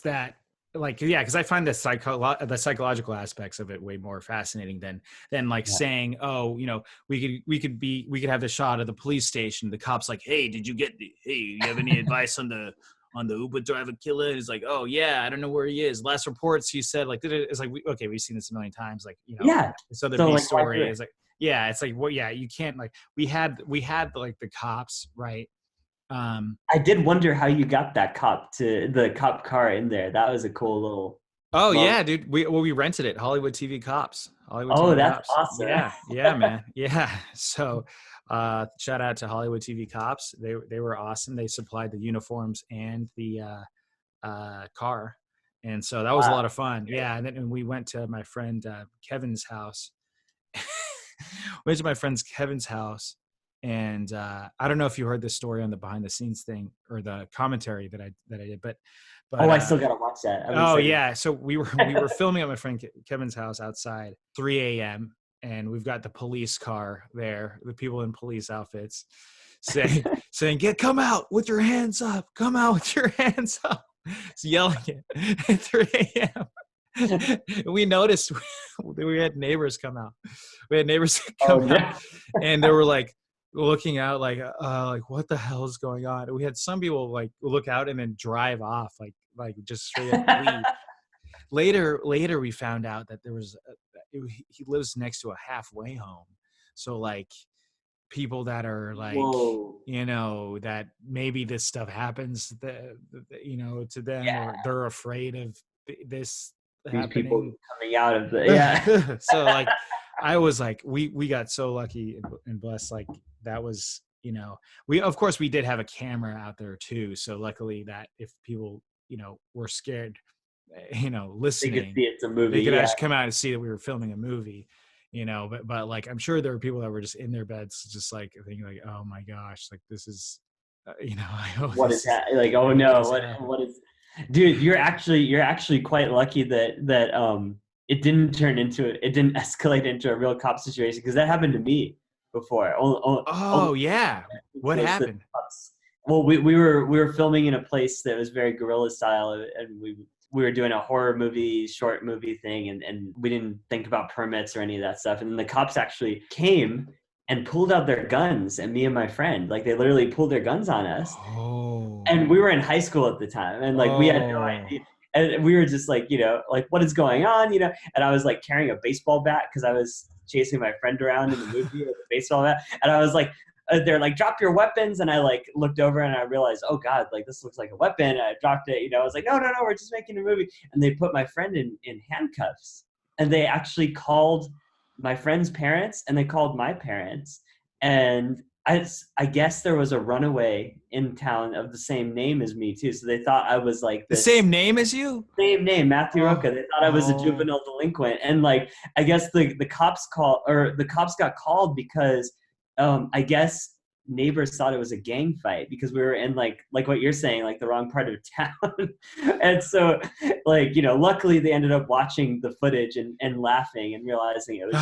that, like, yeah, because I find the psychological aspects of it way more fascinating than like saying, oh, we could have the shot of the police station, the cops like, hey, you have any advice on the Uber driver killer? And he's like, oh yeah, I don't know where he is. Last reports he said, like, it's like, okay, we've seen this a million times, like, Yeah. So the So, B like, story is like, yeah, it's like, well, yeah, you can't, like, we had like the cops, right? I did wonder how you got that the cop car in there. That was a cool little. Oh moment. yeah, dude. We rented it. Hollywood TV Cops. Hollywood Oh, TV that's Cops. awesome. Yeah, man. Yeah. So, shout out to Hollywood TV Cops. They were awesome. They supplied the uniforms and the car, and so that was a lot of fun. Yeah, and then we went to my friend Kevin's house. went to my friend's Kevin's house, and I don't know if you heard this story on the behind the scenes thing or the commentary that I did, but Oh, I still gotta watch that. I'm oh excited. yeah, so we were filming at my friend Kevin's house outside 3 a.m. and we've got the police car there, the people in police outfits saying come out with your hands up, come out with your hands up. It's yelling it at 3 a.m. We noticed we had neighbors come out. We had neighbors come out, and they were like looking out like what the hell is going on? We had some people like look out and then drive off like just straight up leave. Later we found out that there was he lives next to a halfway home, so like people that are like, Whoa. you know, that maybe this stuff happens you know, to them, Yeah. or they're afraid of this These happening. people coming out of the So like I was like, we got so lucky and blessed. Like that was, you know, of course we did have a camera out there too, so luckily that if people, you know, were scared, you know, They listening, could see it's a movie. they could Yeah. actually come out and see that we were filming a movie, you know. But like I'm sure there were people that were just in their beds just like thinking like, oh my gosh, like this is you know, I hope What this is that? Like, oh what no, is what happening. what is dude, you're actually quite lucky that it didn't escalate into a real cop situation, because that happened to me before. Oh yeah, what was the happened? cops. Well, we were filming in a place that was very guerrilla style, and we were doing a horror movie, short movie thing, and we didn't think about permits or any of that stuff. And then the cops actually came and pulled out their guns, and me and my friend, like they literally pulled their guns on us. Oh, And we were in high school at the time, and like we had no idea. And we were just like, you know, like what is going on, you know? And I was like carrying a baseball bat because I was chasing my friend around in the movie with a baseball bat. And I was like, they're like, drop your weapons. And I like looked over and I realized, oh God, like this looks like a weapon. And I dropped it, you know, I was like, no, we're just making a movie. And they put my friend in handcuffs, and they actually called my friend's parents and they called my parents. And I guess there was a runaway in town of the same name as me too. So they thought I was like the same name as you? Same name, Matthew Oh, Roca. They thought I was a oh. juvenile delinquent. And like, I guess the cops got called because I guess neighbors thought it was a gang fight because we were in like what you're saying, like the wrong part of town. And so like, you know, luckily they ended up watching the footage and laughing and realizing it was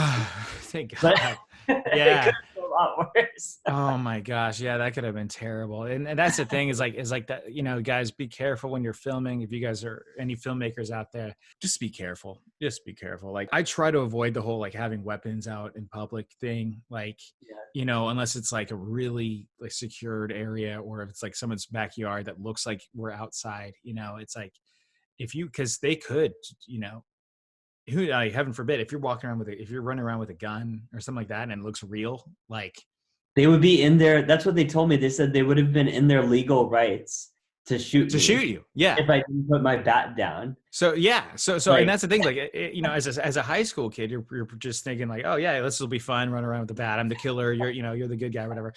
Thank but God. it Yeah. could have been a lot worse. Oh my gosh. Yeah, that could have been terrible. And that's the thing is like that, you know, guys, be careful when you're filming. If you guys are any filmmakers out there, just be careful. Just be careful. Like I try to avoid the whole like having weapons out in public thing. Like, Yeah. you know, unless it's like a really like secured area, or if it's like someone's backyard that looks like we're outside, you know, it's like because they could, you know, who heaven forbid, if you're running around with a gun or something like that and it looks real, like They would be in there. That's what they told me. They said they would have been in their legal rights to shoot you. Yeah. if I didn't put my bat down. So yeah. So Like- and that's the thing. Like you know, as a high school kid, you're just thinking like, oh yeah, this will be fun. Run around with the bat. I'm the killer. You're the good guy, whatever.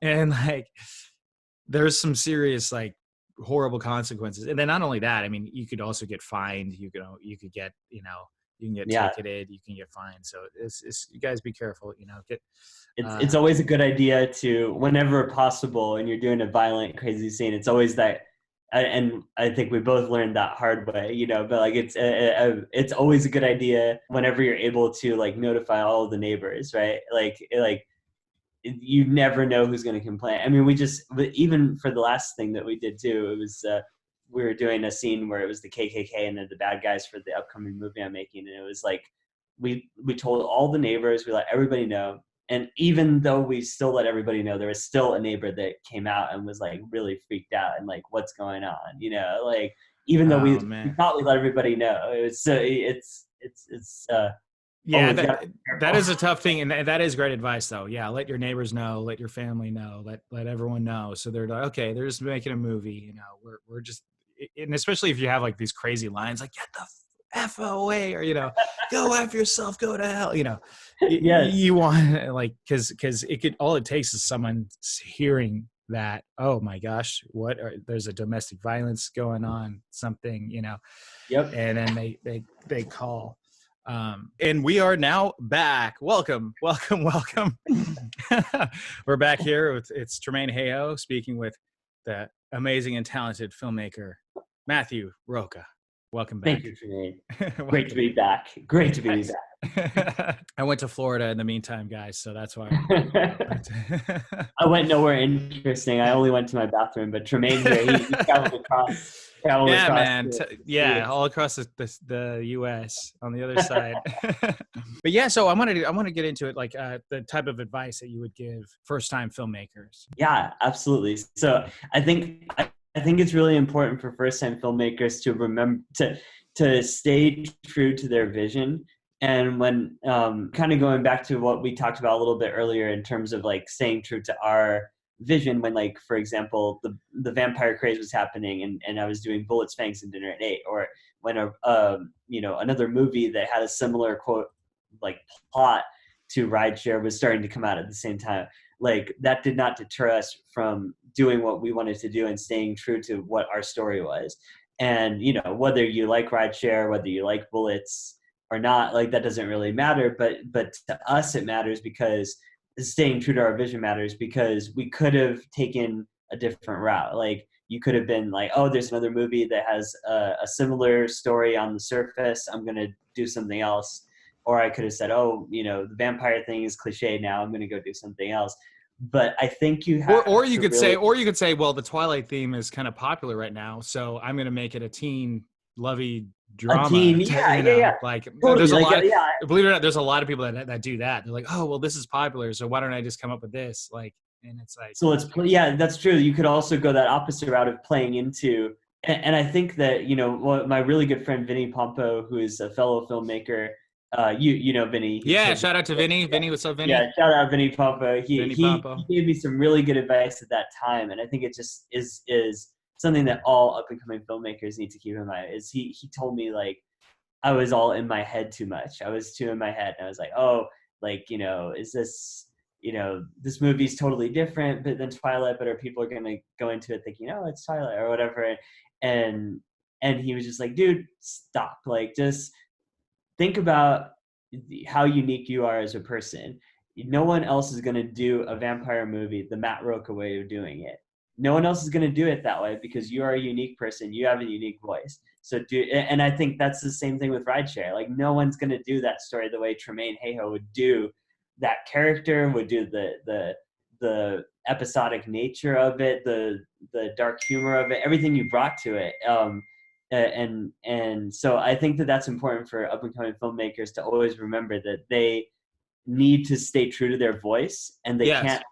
And like, there's some serious like horrible consequences. And then not only that, I mean, you could also get fined. You could get, you know, you can get ticketed. You can get fined. So it's you guys be careful. You know, It's always a good idea to, whenever possible, and you're doing a violent, crazy scene, it's always that, and I think we both learned that hard way, you know, but like it's always a good idea whenever you're able to like notify all of the neighbors, right? Like you never know who's going to complain. I mean, even for the last thing that we did too, it was, we were doing a scene where it was the KKK and then the bad guys for the upcoming movie I'm making. And it was like, we told all the neighbors, we let everybody know. And even though we still let everybody know, there was still a neighbor that came out and was like really freaked out and like, what's going on? You know, like, even though we thought we let everybody know, it was, yeah, that is a tough thing. And that is great advice though. Yeah. Let your neighbors know, let your family know, let everyone know. So they're like, okay, they're just making a movie, you know, we're just, and especially if you have like these crazy lines, like get the F away, or, you know, go F yourself, go to hell, you know, you want like, cause all it takes is someone hearing that, oh my gosh, there's a domestic violence going on, something, you know, Yep. And then they call. And we are now back. Welcome. We're back here. It's Tremaine Hayhoe speaking with the amazing and talented filmmaker, Matthew Roca. Welcome back. Thank you, Tremaine. Great to be back. Great to be back. I went to Florida in the meantime, guys, so that's why. I went nowhere interesting. I only went to my bathroom, but Tremaine here, he traveled across. Yeah, man. All across the U.S. on the other side. But yeah, so I want to get into it, like the type of advice that you would give first-time filmmakers. Yeah, absolutely. So I think it's really important for first-time filmmakers to remember to stay true to their vision. And when kind of going back to what we talked about a little bit earlier in terms of like staying true to our vision, when like, for example, the vampire craze was happening and I was doing Bullets, Fangs, and Dinner at 8, or when another movie that had a similar quote like plot to Rideshare was starting to come out at the same time, like that did not deter us from doing what we wanted to do and staying true to what our story was. And whether you like Rideshare, whether you like Bullets or not, like that doesn't really matter, but to us it matters because staying true to our vision matters, because we could have taken a different route. Like you could have been like, oh, there's another movie that has a similar story on the surface, I'm going to do something else. Or I could have said, oh, the vampire thing is cliche now, I'm going to go do something else. But I think you have or you could say, well, the Twilight theme is kind of popular right now, so I'm going to make it a teen lovey drama. Yeah. Like totally. There's a lot. Believe it or not, there's a lot of people that do that. They're like, oh, well, this is popular, so why don't I just come up with this? Like, and it's like, so that's true. You could also go that opposite route of playing into, and I think that my really good friend Vinny Pompo, who is a fellow filmmaker. You know Vinny. Yeah, shout out to Vinny. Yeah. Vinny, what's up, Vinny? Yeah, shout out Vinny Pompo. He gave me some really good advice at that time, and I think it just is something that all up and coming filmmakers need to keep in mind. Is he told me, like, I was all in my head too much. I was too in my head, and I was like, oh, like, is this, this movie's totally different than Twilight, but are people going to go into it thinking, oh, it's Twilight or whatever? And he was just like, dude, stop. Like, just think about how unique you are as a person. No one else is going to do a vampire movie the Matt Roca way of doing it. No one else is going to do it that way because you are a unique person. You have a unique voice. And I think that's the same thing with Rideshare. Like, no one's going to do that story the way Tremaine Hayhoe would do that character, would do the episodic nature of it, the dark humor of it, everything you brought to it. And so I think that that's important for up and coming filmmakers to always remember that they need to stay true to their voice, and they can't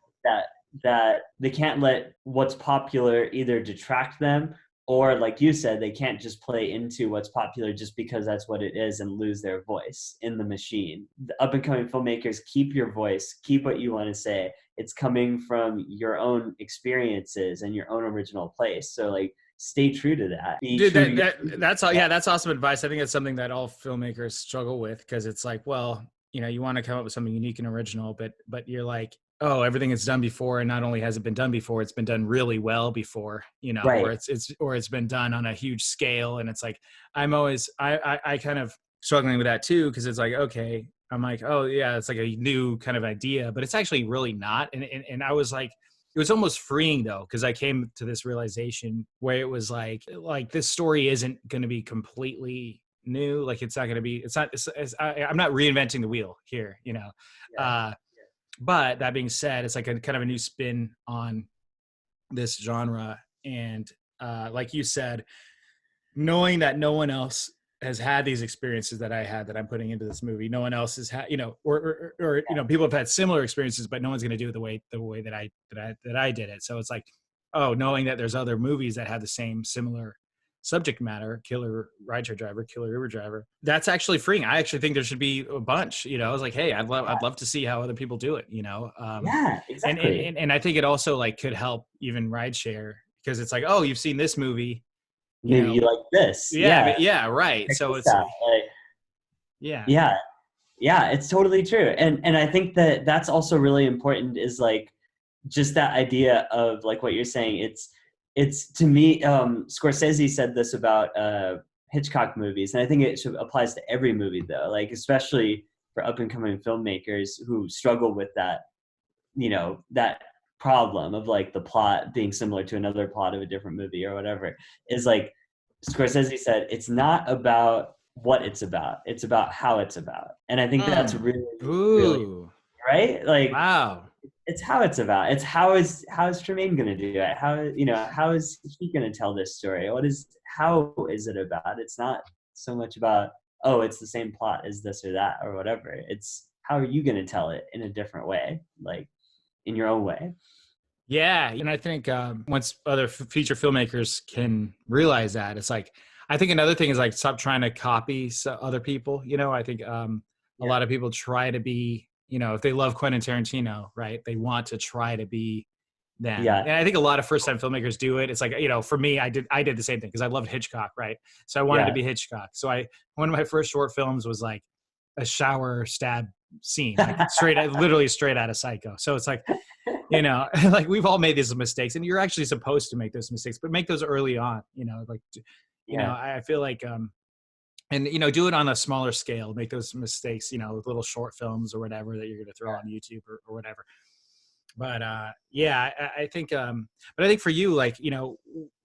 that they can't let what's popular either detract them, or like you said, they can't just play into what's popular just because that's what it is and lose their voice in the machine. The up and coming filmmakers, keep your voice, keep what you want to say. It's coming from your own experiences and your own original place. So like, stay true to that. Dude, that's all. Yeah, that's awesome advice. I think it's something that all filmmakers struggle with, because it's like, well, you want to come up with something unique and original, but you're like, oh, everything is done before, and not only has it been done before, it's been done really well before, right. or it's been done on a huge scale. And it's like, I'm always, I kind of struggling with that too, because it's like, okay, I'm like, oh yeah, it's like a new kind of idea, but it's actually really not. And I was like, it was almost freeing though, because I came to this realization where it was like this story isn't going to be completely new. Like I'm not reinventing the wheel here, Yeah. But that being said, it's like a kind of a new spin on this genre. And like you said, knowing that no one else has had these experiences that I had, that I'm putting into this movie, no one else has had, or people have had similar experiences, but no one's going to do it the way that I did it. So it's like, oh, knowing that there's other movies that have the same similar subject matter, killer rideshare driver, killer Uber driver, that's actually freeing. I actually think there should be a bunch. I was like, hey, I'd love to see how other people do it. Yeah, exactly. And I think it also like could help even rideshare, because it's like, oh, you've seen this movie, maybe you like this. Yeah, right. Check so it's out. Yeah, it's totally true. And I think that that's also really important, is like just that idea of like what you're saying. It's to me, Scorsese said this about Hitchcock movies, and I think applies to every movie though, like especially for up and coming filmmakers who struggle with that, that problem of like the plot being similar to another plot of a different movie or whatever, is like Scorsese said, it's not about what it's about, it's about how it's about. And I think that's really, really Ooh. right. Like Wow. it's how it's about. It's how is Tremaine going to do it? How is he going to tell this story? How is it about? It's not so much about, oh, it's the same plot as this or that or whatever. It's how are you going to tell it in a different way, like in your own way. Yeah, and I think once other feature filmmakers can realize that, it's like, I think another thing is like stop trying to copy other people. I think a lot of people try to be, if they love Quentin Tarantino, right? They want to try to be them. Yeah. And I think a lot of first time filmmakers do it. It's like, for me, I did the same thing because I loved Hitchcock, right? So I wanted to be Hitchcock. So one of my first short films was like a shower stab scene, like literally straight out of Psycho. So it's like, like we've all made these mistakes, and you're actually supposed to make those mistakes, but make those early on, I feel like, and, do it on a smaller scale, make those mistakes, with little short films or whatever that you're going to throw on YouTube or whatever. But I think, but I think for you, like,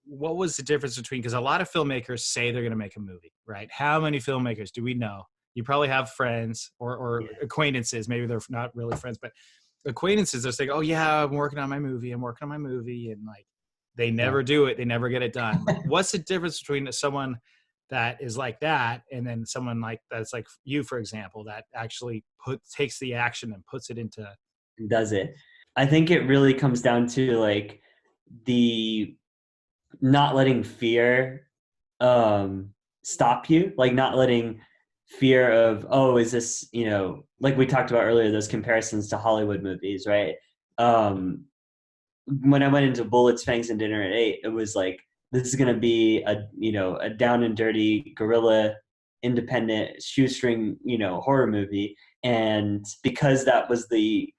what was the difference between, because a lot of filmmakers say they're going to make a movie, right? How many filmmakers do we know? You probably have friends or acquaintances. Maybe they're not really friends, but acquaintances are saying, oh yeah, I'm working on my movie. And like, they never do it. They never get it done. What's the difference between someone that is like that and then someone like that's like you, for example, that actually takes the action and puts it into, does it? I think it really comes down to like the not letting fear stop you, like not letting fear of, oh, is this, like we talked about earlier, those comparisons to Hollywood movies, right? When I went into Bullets, Fangs, and Dinner at 8, it was like, this is going to be a down and dirty guerrilla independent shoestring, horror movie. And because that was the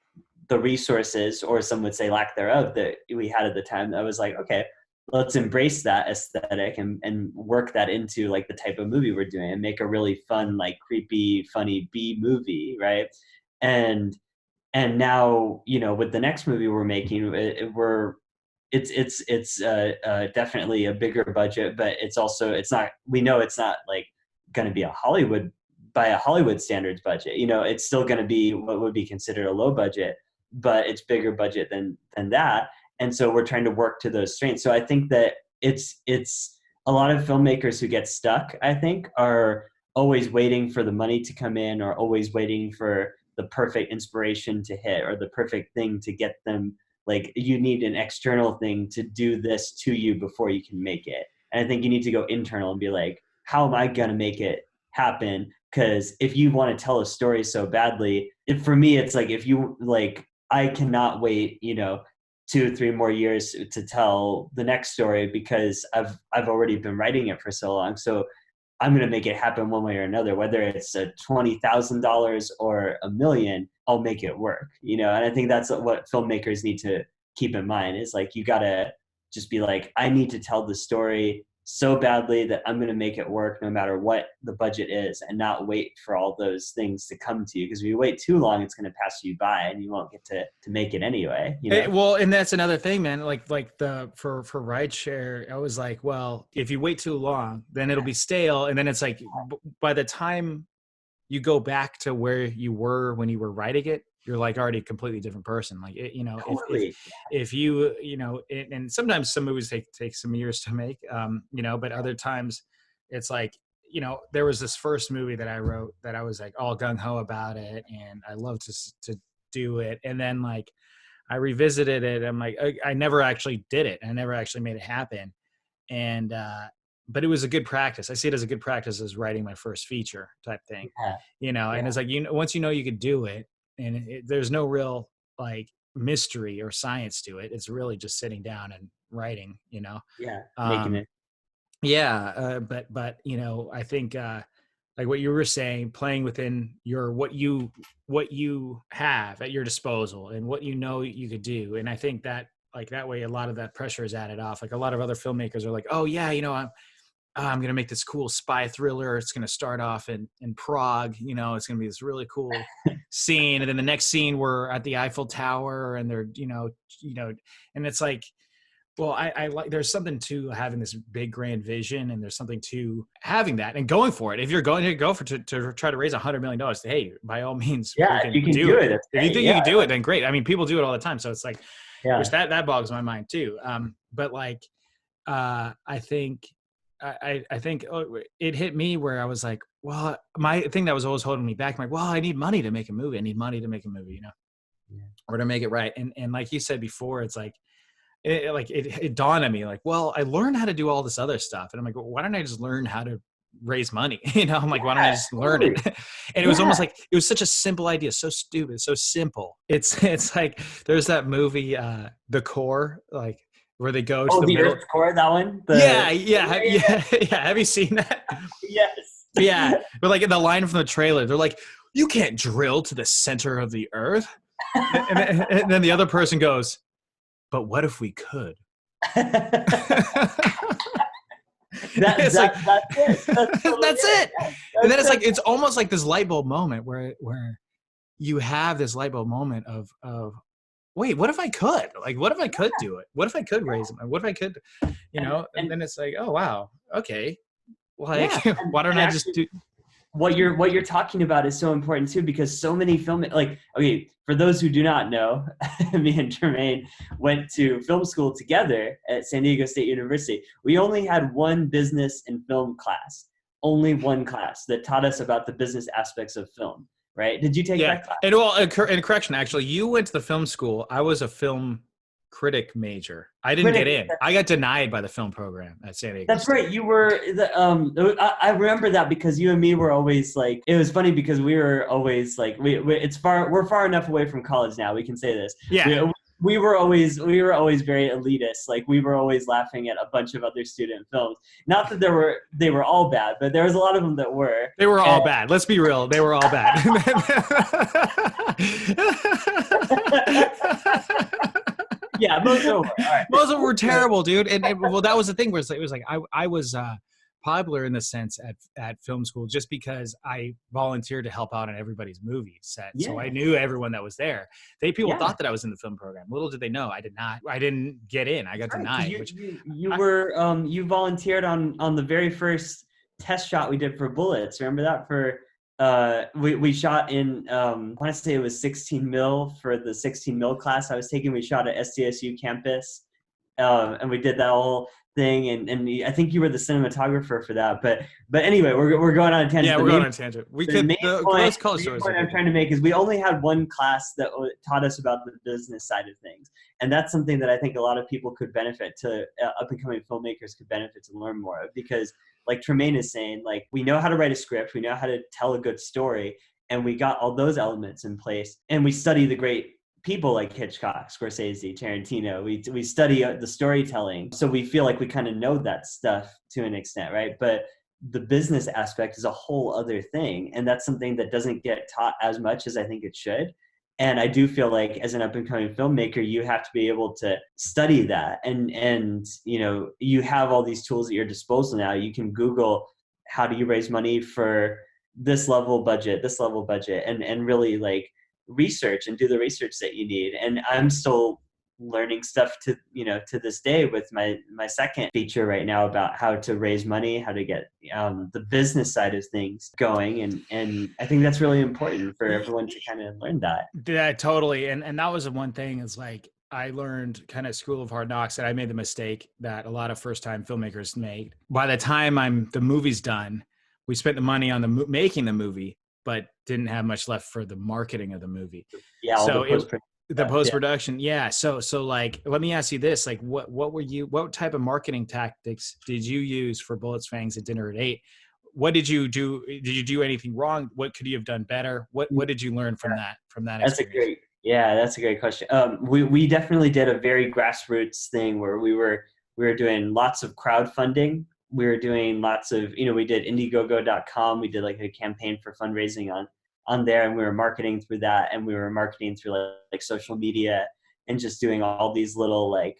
resources, or some would say lack thereof, that we had at the time, I was like, okay, let's embrace that aesthetic and work that into like the type of movie we're doing and make a really fun, like creepy, funny B movie, right? And now, with the next movie we're making, it's definitely a bigger budget, but we know it's not like going to be by a Hollywood standards budget. It's still going to be what would be considered a low budget, but it's bigger budget than that. And so we're trying to work to those strengths. So I think that it's a lot of filmmakers who get stuck, I think, are always waiting for the money to come in, or always waiting for the perfect inspiration to hit, or the perfect thing to get them. Like, you need an external thing to do this to you before you can make it. And I think you need to go internal and be like, how am I going to make it happen? Because if you want to tell a story so badly, for me, it's like, if you like, I cannot wait, 2-3 more years to tell the next story, because I've already been writing it for so long. So I'm going to make it happen one way or another, whether it's a $20,000 or $1 million, I'll make it work, And I think that's what filmmakers need to keep in mind, is like, you got to just be like, I need to tell the story so badly that I'm going to make it work no matter what the budget is, and not wait for all those things to come to you. Because if you wait too long, it's going to pass you by and you won't get to make it anyway. Well, and that's another thing, man. Like for rideshare, I was like, well, if you wait too long, then it'll be stale. And then it's like, by the time you go back to where you were when you were writing it, you're like already a completely different person. Like, Totally. if you, and sometimes some movies take some years to make, but other times it's like, there was this first movie that I wrote that I was like all gung ho about it, and I love to do it. And then like I revisited it. I'm like, I never actually did it. I never actually made it happen. And, but it was a good practice. I see it as a good practice as writing my first feature type thing, and it's like, once you could do it, and there's no real like mystery or science to it. It's really just sitting down and writing, Making it. Yeah. But I think, like what you were saying, playing within what you have at your disposal and what you could do. And I think that like that way, a lot of that pressure is added off. Like a lot of other filmmakers are like, oh yeah, I'm going to make this cool spy thriller. It's going to start off in Prague. You know, it's going to be this really cool scene. And then the next scene, we're at the Eiffel Tower and they're, and it's like, well, I like, there's something to having this big grand vision, and there's something to having that and going for it. If you're going to go to try to raise $100 million, hey, by all means, Yeah, if you can do it. If you think you can do it, then great. I mean, people do it all the time. So it's like, Yeah. which that bogs my mind too. But like, I think it hit me where I was like, well, my thing that was always holding me back, I'm like, well, I need money to make a movie. I need money to make a movie, or to make it right. And like you said before, it's like, it dawned on me like, well, I learned how to do all this other stuff. And I'm like, well, why don't I just learn how to raise money? I'm like, why don't I just learn it? And it was almost like, it was such a simple idea. So stupid, so simple. It's like, there's that movie, The Core, like where they go to the middle. Earth's Core, that one? Yeah. Have you seen that? Yes. Yeah. But like the line from the trailer, they're like, you can't drill to the center of the earth. And then the other person goes, but what if we could? That's it. That's it. And then it's like, it's almost like this light bulb moment where you have this light bulb moment of wait, what if I could? Like, what if I could do it? What if I could raise them? What if I could, and then it's like, oh, wow. Okay. Like, why don't I just do? What you're talking about is so important too, because so many okay, for those who do not know, me and Tremaine went to film school together at San Diego State University. We only had one business and film class, only one class that taught us about the business aspects of film, right? Did you take that class? And correction, actually, you went to the film school. I was a film critic major. I didn't get in. I got denied by the film program at San Diego That's State. right. You were I remember that because you and me were always like, it was funny because we were always like, we're far enough away from college now. We can say this. Yeah. We were always very elitist. Like we were always laughing at a bunch of other student films. Not that they were all bad, but there was a lot of them that were. They were all bad. Let's be real. They were all bad. Yeah, most of them were. All right. Most of them were terrible, dude. And well, that was the thing where it was like I was popular in the sense at film school just because I volunteered to help out on everybody's movie set. Yeah. So I knew everyone that was there. People thought that I was in the film program. Little did they know I did not. I didn't get in. I got denied. You volunteered on the very first test shot we did for Bullets. Remember that? We shot in I want to say it was 16 mil for the 16 mil class I was taking. We shot at SDSU campus, and we did that whole thing. And I think you were the cinematographer for that. But anyway, we're going on a tangent. Yeah, we're going on a tangent. The point I'm trying to make is we only had one class that taught us about the business side of things, and that's something that I think a lot of people could benefit to up and coming filmmakers could benefit to learn more of, because like Tremaine is saying, like, we know how to write a script, we know how to tell a good story, and we got all those elements in place, and we study the great people like Hitchcock, Scorsese, Tarantino. We study the storytelling, so we feel like we kind of know that stuff to an extent, right? But the business aspect is a whole other thing, and that's something that doesn't get taught as much as I think it should. And I do feel like as an up-and-coming filmmaker, you have to be able to study that. And you have all these tools at your disposal now. You can Google, how do you raise money for this level budget, and really like research and do the research that you need. And I'm still learning stuff to this day with my second feature right now about how to raise money, how to get the business side of things going, and I think that's really important for everyone to kind of learn that. Yeah, totally. And that was the one thing, is like I learned kind of School of Hard Knocks that I made the mistake that a lot of first-time filmmakers make. By the time the movie's done, we spent the money on making the movie, but didn't have much left for the marketing of the movie. Yeah, so the post-production. Yeah. So like, let me ask you this, like what type of marketing tactics did you use for Bullets, Fangs, and Dinner at 8? What did you do? Did you do anything wrong? What could you have done better? What did you learn from that experience? That's a great question. We definitely did a very grassroots thing where we were doing lots of crowdfunding. We were doing lots of, we did Indiegogo.com. We did like a campaign for fundraising on there, and we were marketing through that, and we were marketing through like social media, and just doing all these little like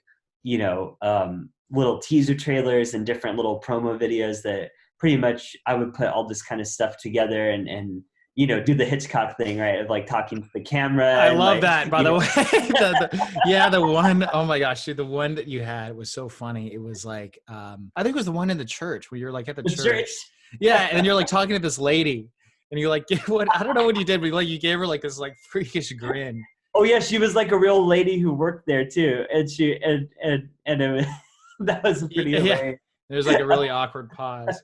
little teaser trailers and different little promo videos that pretty much I would put all this kind of stuff together and do the Hitchcock thing, right? Of like talking to the camera. I and love like, that, by the way. The one, oh my gosh, dude, the one that you had was so funny. It was like, I think it was the one in the church where you're like at the church. Yeah, and you're like talking to this lady, and you're like, what? I don't know what you did, but like you gave her like this like freakish grin. Oh yeah, she was like a real lady who worked there too, and it was, that was pretty hilarious. There's like a really awkward pause.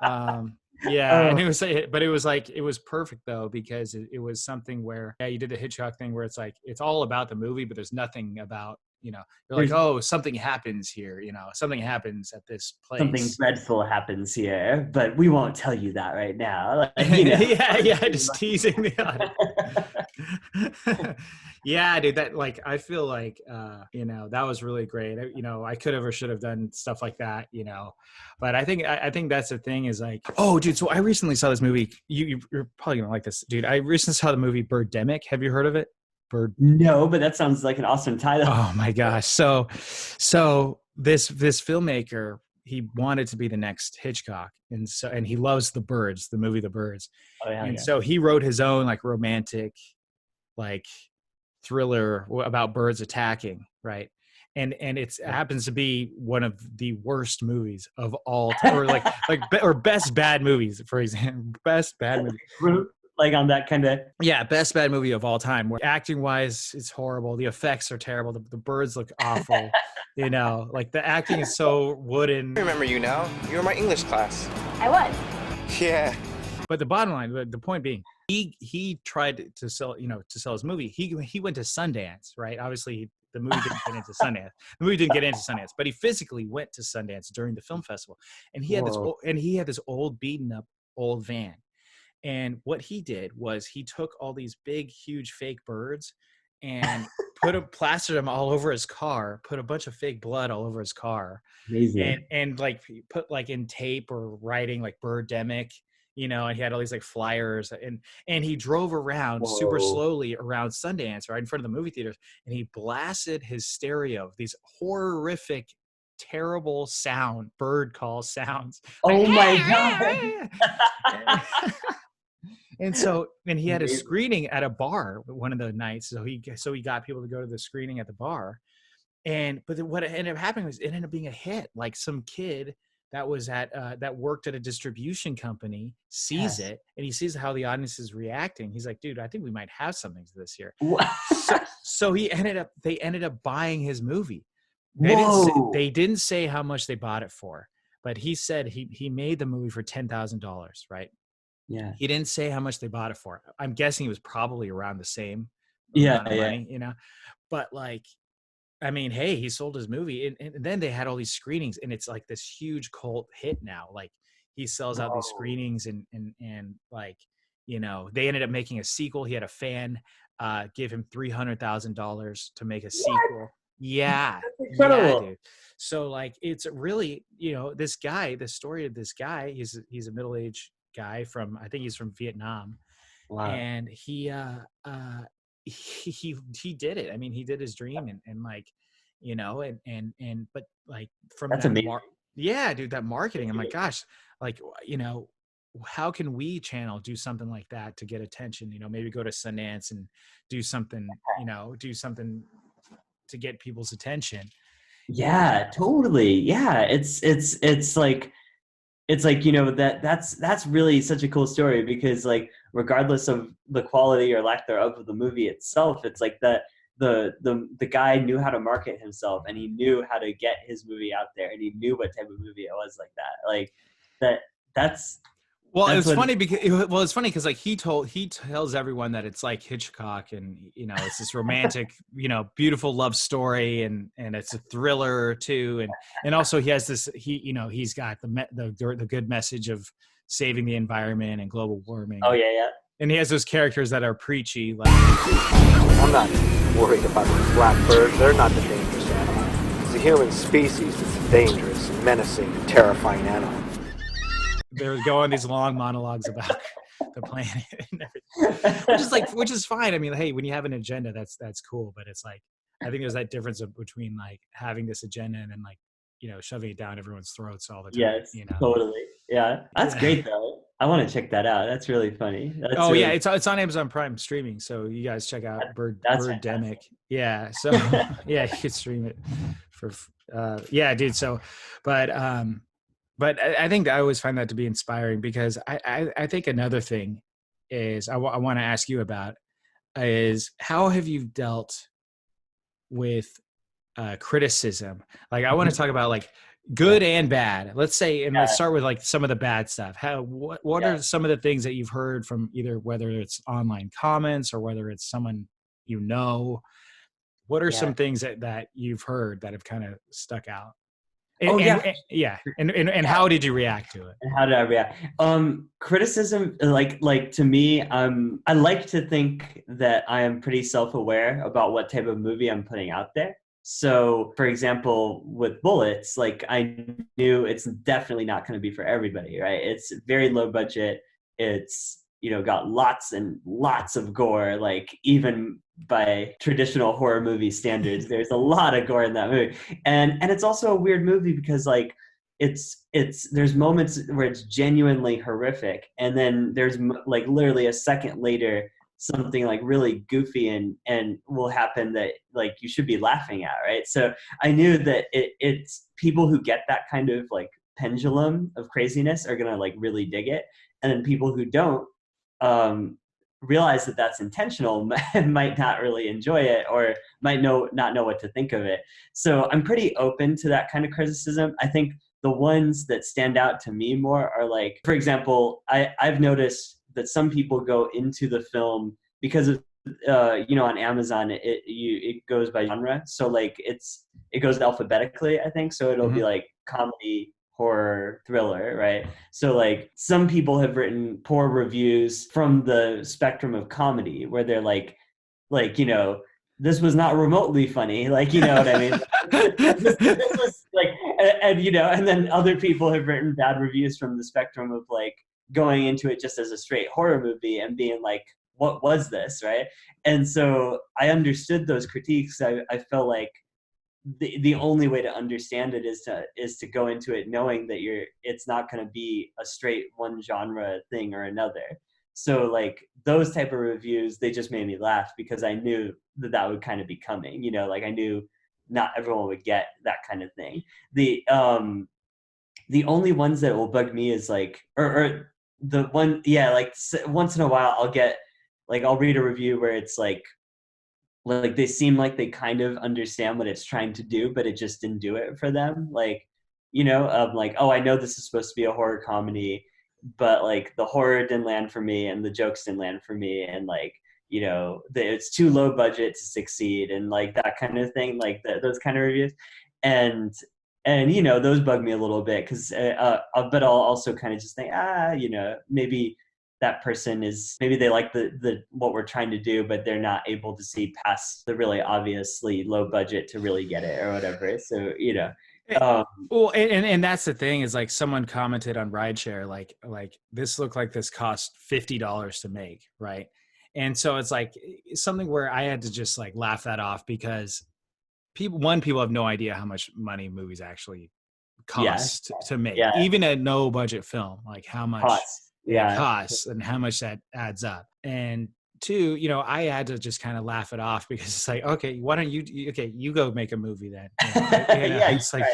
And it was, but it was like, it was perfect though, because it was something where, you did the Hitchcock thing where it's like, it's all about the movie, but there's nothing about, you're like, oh, something happens here, something happens at this place. Something dreadful happens here, but we won't tell you that right now. Like, just teasing the audience. Yeah, dude, that like, I feel like, that was really great. I could have or should have done stuff like that, but I think that's the thing is like, oh, dude, so I recently saw this movie. You're probably gonna like this, dude. I recently saw the movie Birdemic. Have you heard of it? No, but that sounds like an awesome title. Oh my gosh. So this filmmaker, he wanted to be the next Hitchcock. And he loves The Birds, the movie The Birds. Oh, yeah, so he wrote his own like romantic, like thriller about birds attacking. Right. And it happens to be one of the worst movies of all time, or best bad movies, for example, best bad movie. Like on that kind of best bad movie of all time, where acting wise it's horrible, the effects are terrible, the birds look awful. Like the acting is so wooden. I remember you now. You were in my English class. I was. Yeah. But the bottom line, the point being, he tried to sell his movie. He went to Sundance, right? Obviously the movie didn't get into Sundance. The movie didn't get into Sundance, but he physically went to Sundance during the film festival, and he had this old beaten up old van. And what he did was he took all these big, huge fake birds and plastered them all over his car, put a bunch of fake blood all over his car. Amazing. And like put like in tape or writing like Birdemic, and he had all these like flyers and he drove around super slowly around Sundance right in front of the movie theaters, and he blasted his stereo, these horrific, terrible bird call sounds. Oh my God. And he had a screening at a bar one of the nights. So he got people to go to the screening at the bar. But what ended up happening was it ended up being a hit. Like some kid that was that worked at a distribution company sees it, and he sees how the audience is reacting. He's like, dude, I think we might have something to this here. So they ended up buying his movie. They didn't say how much they bought it for, but he said he made the movie for $10,000, right? Yeah. He didn't say how much they bought it for. I'm guessing it was probably around the same. Money, But like, I mean, hey, he sold his movie, and then they had all these screenings, and it's like this huge cult hit now. Like he sells out these screenings, and like, they ended up making a sequel. He had a fan give him $300,000 to make a sequel. Yeah. That's incredible. Yeah, dude. So like, it's really, this guy, the story of this guy, he's a middle-aged guy I think he's from Vietnam. Wow. And he did it. I mean, he did his dream, and like, but like from that's that amazing. Yeah, dude, that marketing, I'm like, gosh, like, how can we channel do something like that to get attention? Maybe go to Sundance and do something to get people's attention. Yeah, totally. Yeah, it's like that's really such a cool story, because like regardless of the quality or lack thereof of the movie itself, it's like the guy knew how to market himself, and he knew how to get his movie out there, and he knew what type of movie it was, like that. Like that's it's funny because like he tells everyone that it's like Hitchcock, and it's this romantic beautiful love story, and it's a thriller too, and also he has this he's got the good message of saving the environment and global warming. Oh yeah. And he has those characters that are preachy, like, I'm not worried about the blackbirds. They're not the dangerous animal. It's the human species that's the dangerous, menacing, and terrifying animal. They're going these long monologues about the planet and everything, which is fine. I mean, hey, when you have an agenda, that's cool. But it's like, I think there's that difference between like having this agenda and then like shoving it down everyone's throats all the time. Yes, totally. Yeah, that's Yeah. great though. I want to check that out. That's really funny. That's Oh really, yeah, it's on Amazon Prime streaming, so you guys check out that's Birdemic. Yeah, so yeah, you can stream it for yeah, dude. So, but I think I always find that to be inspiring because I think another thing is I want to ask you about is how have you dealt with criticism? Like I want to talk about like good and bad. Let's say, and let's start with like some of the bad stuff. What are some of the things that you've heard from either whether it's online comments or whether it's someone you know? What are some things that you've heard that have kind of stuck out? And how did you react to it? And how did I react? Criticism, like to me, I like to think that I am pretty self-aware about what type of movie I'm putting out there. So, for example, with Bullets, like I knew it's definitely not going to be for everybody, right? It's very low budget. It's, got lots and lots of gore, like even by traditional horror movie standards, there's a lot of gore in that movie. And it's also a weird movie because like there's moments where it's genuinely horrific. And then there's like literally a second later, something like really goofy and will happen that like you should be laughing at, right? So I knew that it's people who get that kind of like pendulum of craziness are gonna like really dig it, and then people who don't realize that that's intentional might not really enjoy it or might not know what to think of it. So I'm pretty open to that kind of criticism. I think the ones that stand out to me more are like, for example, I've noticed that some people go into the film because of on Amazon it goes by genre, so like it goes alphabetically, I think, so it'll be like comedy, horror, thriller, right? So like some people have written poor reviews from the spectrum of comedy where they're like this was not remotely funny, like, you know what I mean? this was like, and then other people have written bad reviews from the spectrum of like going into it just as a straight horror movie and being like, what was this, right? And so I understood those critiques. I felt like the only way to understand it is to go into it knowing that it's not going to be a straight one genre thing or another. So like those type of reviews, they just made me laugh because I knew that would kind of be coming, like I knew not everyone would get that kind of thing. The only ones that will bug me is like, or the one, like once in a while I'll read a review where it's like they seem like they kind of understand what it's trying to do, but it just didn't do it for them. Like, like, oh, I know this is supposed to be a horror comedy, but like the horror didn't land for me and the jokes didn't land for me. And like, it's too low budget to succeed and like that kind of thing, like those kind of reviews. And those bug me a little bit because, but I'll also kind of just think, maybe that person maybe they like the what we're trying to do, but they're not able to see past the really obviously low budget to really get it or whatever. So, well, and that's the thing is like someone commented on Rideshare, like this looked like this cost $50 to make. Right. And so it's like something where I had to just like laugh that off because people have no idea how much money movies actually cost to make, even a no budget film, like how much it costs and how much that adds up. And two, I had to just kind of laugh it off because it's like, okay, why don't you go make a movie then? It's like,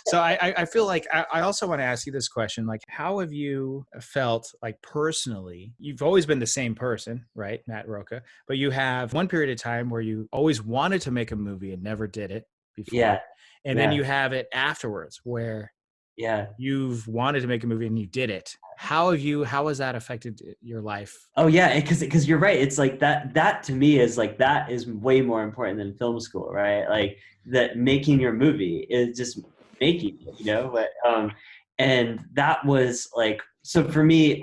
so I feel like I also want to ask you this question, like, how have you felt like personally, you've always been the same person, right? Matt Roca, but you have one period of time where you always wanted to make a movie and never did it before. Yeah. And then you have it afterwards where you've wanted to make a movie and you did it. How has that affected your life? Oh yeah, because you're right. It's like that to me is like, that is way more important than film school, right? Like that making your movie is just making it, but and that was like, so for me,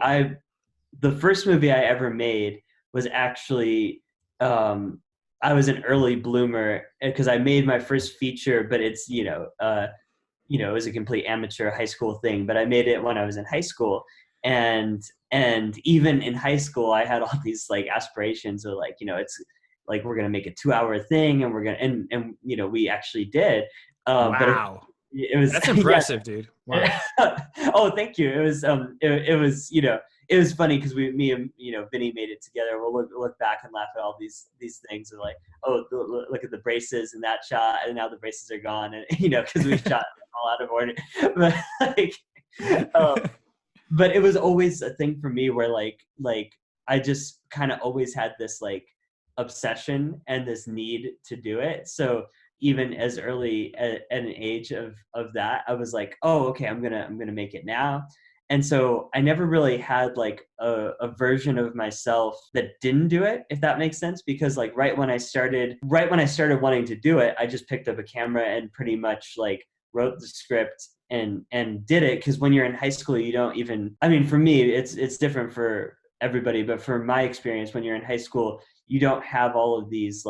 the first movie I ever made was actually I was an early bloomer because I made my first feature, but it's it was a complete amateur high school thing, but I made it when I was in high school. And even in high school, I had all these like aspirations of like, it's like, we're going to make a 2-hour thing and we're going to, and we actually did. But Wow. it was That's yeah. impressive, dude. Wow. Oh, thank you. It was it was, you know, it was funny because me and, you know, Vinny made it together. We'll look back and laugh at all these things, and like, oh, look at the braces in that shot, and now the braces are gone, and you know, because we shot them all out of order. But like, um, but it was always a thing for me where like I just kind of always had this like obsession and this need to do it. So even as early at an age of that, I was like, oh, okay, I'm gonna make it now. And so I never really had like a version of myself that didn't do it, if that makes sense. Because like right when I started wanting to do it, I just picked up a camera and pretty much like wrote the script and did it. Because when you're in high school, you don't even, I mean, for me, it's different for everybody, but for my experience, when you're in high school, you don't have all of these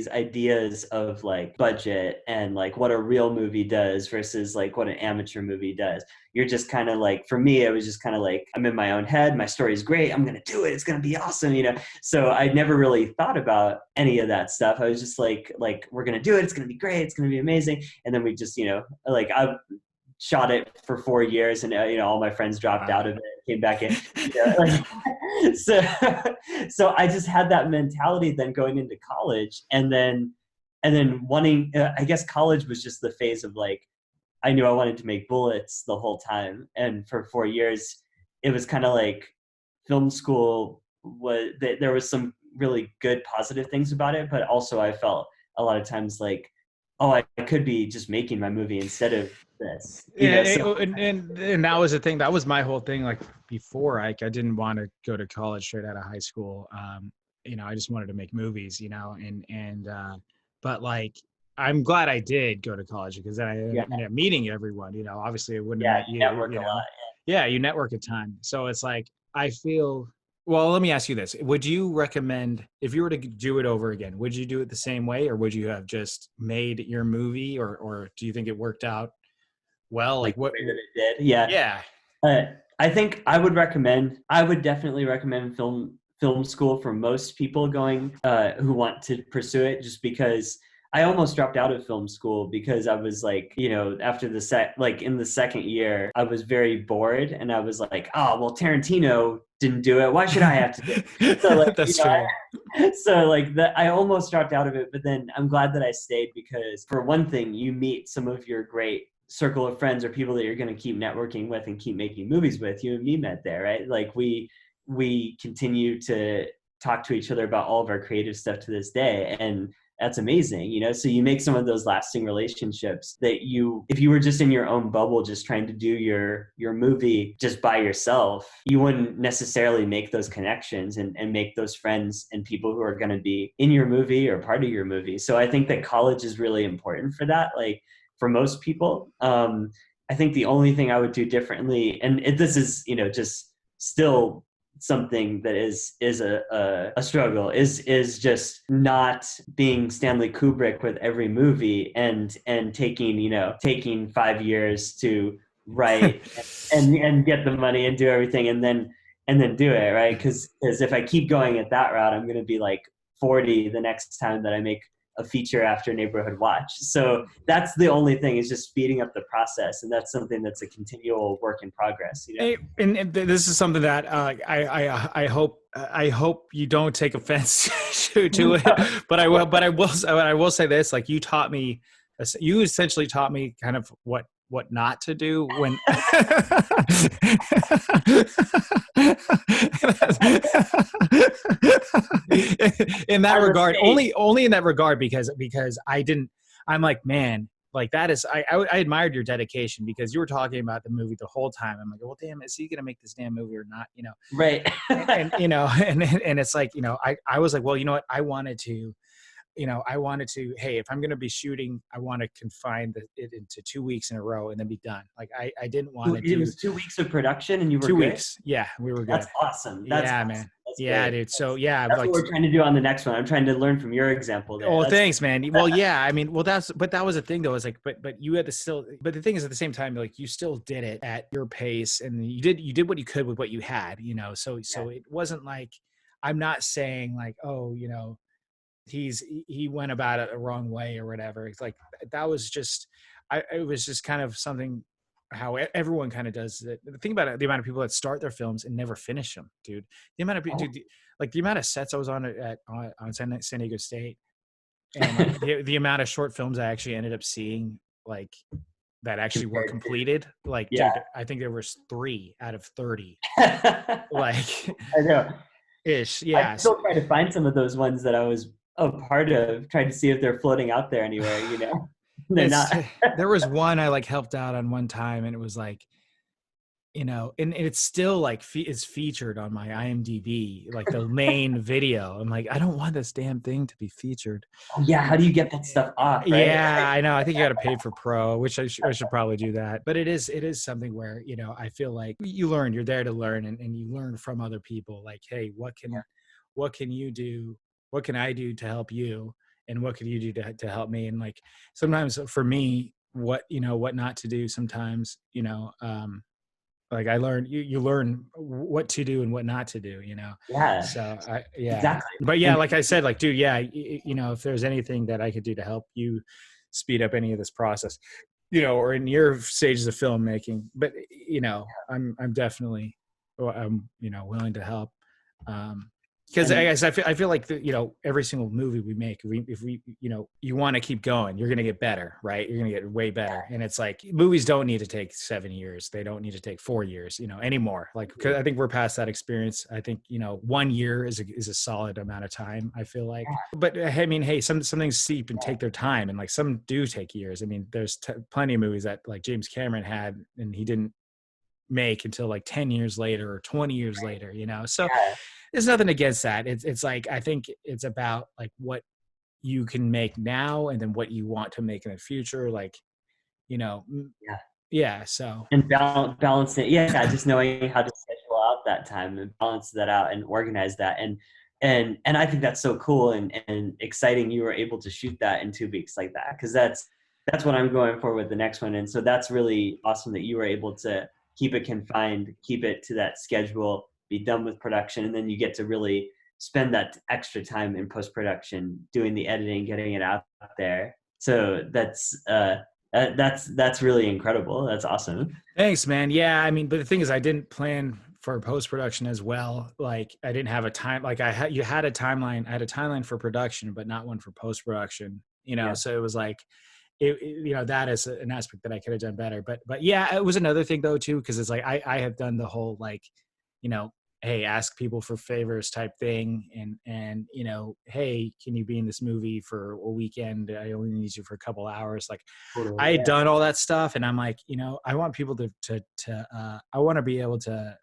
ideas of like budget and like what a real movie does versus like what an amateur movie does. You're just kind of like, for me, it was just kind of like, I'm in my own head, my story's great, I'm gonna do it, it's gonna be awesome, you know. So I never really thought about any of that stuff. I was just like we're gonna do it, it's gonna be great, it's gonna be amazing. And then we just, you know, like I shot it for 4 years, and you know, all my friends dropped out of it, came back in, you know, like, so I just had that mentality then going into college, and then wanting, I guess college was just the phase of like, I knew I wanted to make bullets the whole time. And for 4 years, it was kind of like film school was, there was some really good positive things about it, but also I felt a lot of times like, oh, I could be just making my movie instead of this. You know, so, and that was the thing. That was my whole thing. Like before, I didn't want to go to college straight out of high school. You know, I just wanted to make movies, you know, but like, I'm glad I did go to college because then I ended up meeting everyone, you know. Obviously I wouldn't have met you, network you a know. lot. Yeah, you network a ton. So it's like, I feel, well, let me ask you this. Would you recommend, if you were to do it over again, would you do it the same way, or would you have just made your movie, or do you think it worked out well? Like what? The way that it did. Yeah. Yeah. I think I would definitely recommend film school for most people going, who want to pursue it, just because I almost dropped out of film school because I was like, you know, after in the second year, I was very bored, and I was like, oh, well, Tarantino didn't do it, why should I have to do it? So like, That's you know, true. so like that, I almost dropped out of it, but then I'm glad that I stayed, because for one thing, you meet some of your great circle of friends or people that you're going to keep networking with and keep making movies with. You and me met there, right? Like we continue to talk to each other about all of our creative stuff to this day, and that's amazing, you know. So you make some of those lasting relationships that if you were just in your own bubble, just trying to do your movie just by yourself, you wouldn't necessarily make those connections and make those friends and people who are going to be in your movie or part of your movie. So I think that college is really important for that. Like for most people, I think the only thing I would do differently, and this is, you know, just still something that is a struggle, is just not being Stanley Kubrick with every movie and taking 5 years to write and get the money and do everything and then do it, right? Because if I keep going at that route, I'm going to be like 40 the next time that I make a feature after Neighborhood Watch. So that's the only thing, is just speeding up the process, and that's something that's a continual work in progress. You know? And this is something that I hope you don't take offense to it, but I will say this: like you essentially taught me kind of what not to do when in that regard, only in that regard, because I'm like, man, like that is, I admired your dedication, because you were talking about the movie the whole time. I'm like, well, damn, is he going to make this damn movie or not? You know? Right. and you know, and it's like, you know, I was like, well, you know what? I wanted to, hey, if I'm going to be shooting, I want to confine it into 2 weeks in a row and then be done. Like I didn't want to do. It was 2 weeks of production and you were 2 good? weeks. Yeah, we were good. That's awesome. That's yeah, awesome. man. That's yeah, great. dude. So yeah, that's what we're trying to do on the next one. I'm trying to learn from your example there. Oh, thanks, man. Well, yeah, I mean, well, but that was the thing though. It's like, but you had to still, but the thing is, at the same time, like you still did it at your pace, and you did what you could with what you had, you know. So it wasn't like, I'm not saying like, oh, you know, he went about it the wrong way or whatever. It's like that was just it was just kind of something how everyone kind of does it. Think about it, the amount of people that start their films and never finish them, dude. The amount of people, dude, like the amount of sets I was on on San Diego State, and like the amount of short films I actually ended up seeing, like that actually were completed. Like, Yeah. dude, I think there was 3 out of 30. I Like, know. ish, yeah. I still try to find some of those ones that I was a part of, trying to see if they're floating out there anywhere, you know? They're not. There was one I like helped out on one time, and it was like, you know, and it's still like it's featured on my IMDb, like the main video. I'm like, I don't want this damn thing to be featured. Oh, yeah, how do you get that stuff off, right? Yeah, I know. I think you got to pay for pro, which I should probably do that. But it is something where, you know, I feel like you learn. You're there to learn, and you learn from other people. Like, hey, what can you do? What can I do to help you? And what can you do to help me? And like sometimes for me, what not to do. Sometimes, you know, like I learned, you learn what to do and what not to do, you know? Yeah. So Exactly. but yeah, like I said, like, dude, yeah, you know, if there's anything that I could do to help you speed up any of this process, you know, or in your stages of filmmaking, but you know, I'm definitely, you know, willing to help. Because I guess I feel like you know, every single movie we make, if we you know, you want to keep going, you're going to get better, right? You're going to get way better. And it's like movies don't need to take 7 years. They don't need to take 4 years, you know, anymore. Like, cause I think we're past that experience. I think, you know, 1 year is a solid amount of time, I feel like. But I mean, hey, some things seep and take their time, and like some do take years. I mean, there's plenty of movies that like James Cameron had and he didn't make until like 10 years later or 20 years later, you know? So there's nothing against that. It's like, I think it's about like what you can make now and then what you want to make in the future. Like, you know, yeah. So, and balance it. Yeah. Just knowing how to schedule out that time and balance that out and organize that. And I think that's so cool and exciting. You were able to shoot that in 2 weeks like that. Cause that's what I'm going for with the next one. And so that's really awesome that you were able to keep it confined, keep it to that schedule, be done with production, and then you get to really spend that extra time in post-production doing the editing, getting it out there. So that's really incredible. That's awesome. Thanks, man. Yeah, I mean, but the thing is, I didn't plan for post-production as well. Like, I didn't have a time. Like, you had a timeline. I had a timeline for production, but not one for post-production. You know, so it was like, you know, that is an aspect that I could have done better. But yeah, it was another thing though too, because it's like I have done the whole like, you know, hey, ask people for favors type thing, and you know, hey, can you be in this movie for a weekend? I only need you for a couple hours. Like, I had done all that stuff, and I'm like, you know, I want people to I want to be able to,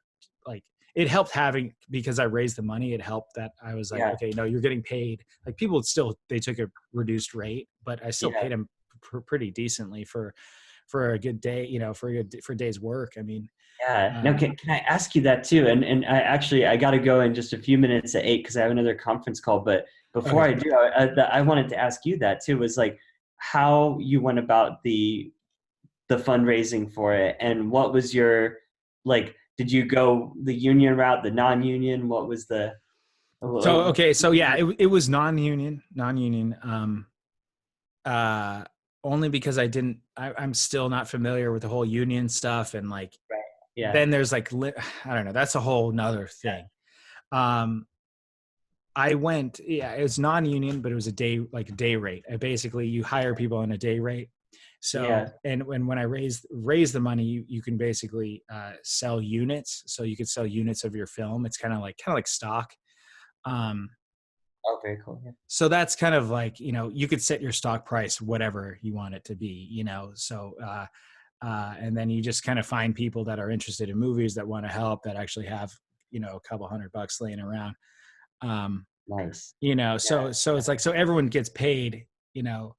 like, it helped having, because I raised the money, it helped that I was like, okay, no, you're getting paid. Like, people they took a reduced rate, but I still paid them pretty decently for a good day, you know, for a day's work. I mean, now can I ask you that too? And I got to go in just a few minutes at 8 because I have another conference call. But before I do, I wanted to ask you that too, was like how you went about the fundraising for it, and what was your, like, did you go the union route, the non-union? What was the? So okay, so yeah, it was non-union. Only because I'm still not familiar with the whole union stuff, and like, then there's like, I don't know, that's a whole nother thing. I went, it was non-union, but it was a day rate. Basically, you hire people on a day rate. So, and when I raised the money, you can basically sell units. So you could sell units of your film. It's kind of like stock. Oh, very cool. Yeah. So that's kind of like, you know, you could set your stock price, whatever you want it to be, you know? So, and then you just kind of find people that are interested in movies that want to help, that actually have, you know, a couple $100 laying around. Nice. You know, so it's like, so everyone gets paid, you know,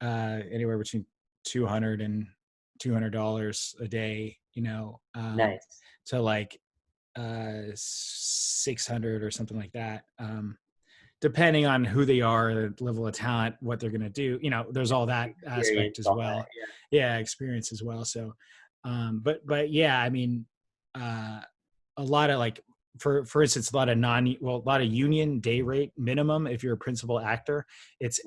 anywhere between $200 and $200 a day, you know, nice. to like, 600 or something like that. Depending on who they are, the level of talent, what they're going to do, you know, there's all that aspect as well. Experience as well. So, but yeah, I mean, a lot of like for instance, a lot of union day rate minimum. If you're a principal actor, it's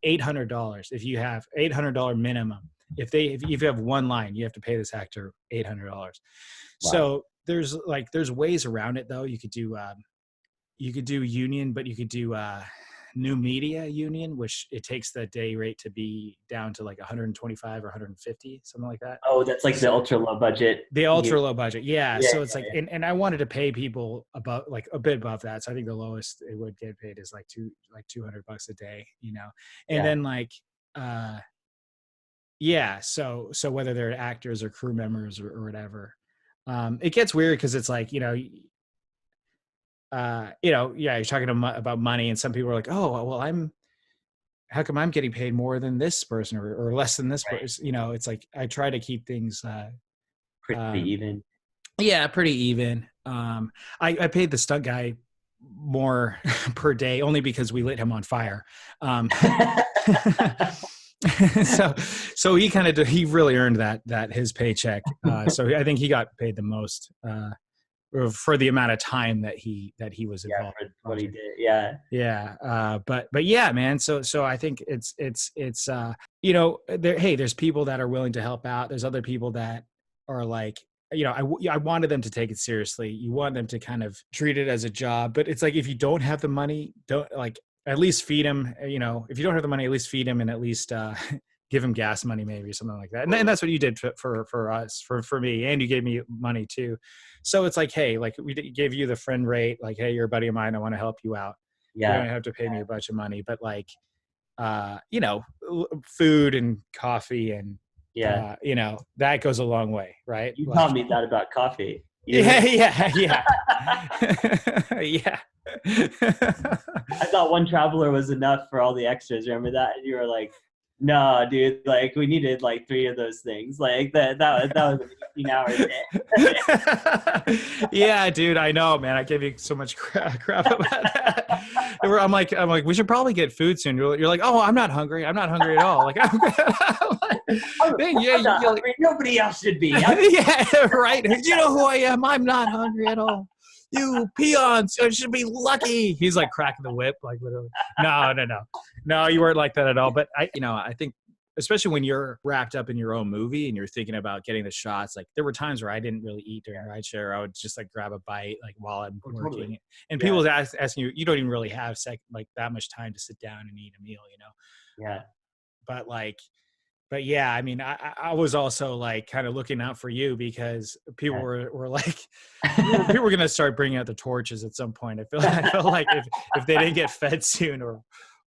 $800. If you have $800 minimum, if you have one line, you have to pay this actor $800. Wow. So there's ways around it though. You could do union, but you could do new media union, which it takes the day rate to be down to like 125 or 150, something like that. Oh, that's like the ultra low budget. The ultra low budget. Yeah. So it's like, and I wanted to pay people about like a bit above that. So I think the lowest it would get paid is like $200 a day, and then like, So whether they're actors or crew members or whatever, it gets weird. Cause it's like, you're talking about money, and some people are like, oh, well, how come I'm getting paid more than this person or less than this person? It's like, I try to keep things pretty even. Yeah, pretty even. I paid the stunt guy more per day only because we lit him on fire. So he really earned that his paycheck. So I think he got paid the most for the amount of time that he was involved. Yeah, for what he did. Yeah. But yeah, man. So I think it's there's people that are willing to help out. There's other people that are like, I wanted them to take it seriously. You want them to kind of treat it as a job, but it's like, if you don't have the money, at least feed them. If you don't have the money, at least feed them, and at least give him gas money, maybe, or something like that. And that's what you did for us, for me, and you gave me money too. So it's like, hey, like we gave you the friend rate, like, hey, you're a buddy of mine, I want to help you out. Yeah. You don't have to pay me a bunch of money, but like, food and coffee and that goes a long way, right? You taught me that about coffee. Yeah. Yeah. I thought one traveler was enough for all the extras. Remember that? And you were like, no, dude, like we needed like 3 of those things. Like that was an 18-hour day. Yeah, dude, I know, man. I gave you so much crap about that. I'm like, we should probably get food soon. You're like, oh, I'm not hungry. I'm not hungry at all. Like, I'm not hungry. Nobody else should be. Yeah, right. You know who I am. I'm not hungry at all. You peons should be lucky. He's like cracking the whip, like literally. No, you weren't like that at all. But I think especially when you're wrapped up in your own movie and you're thinking about getting the shots, like there were times where I didn't really eat during rideshare. I would just like grab a bite like while I'm working. Totally. And people asking you don't even really have that much time to sit down and eat a meal, Yeah. But yeah, I mean, I was also like kind of looking out for you because people were like, people were going to start bringing out the torches at some point. I felt like if they didn't get fed soon or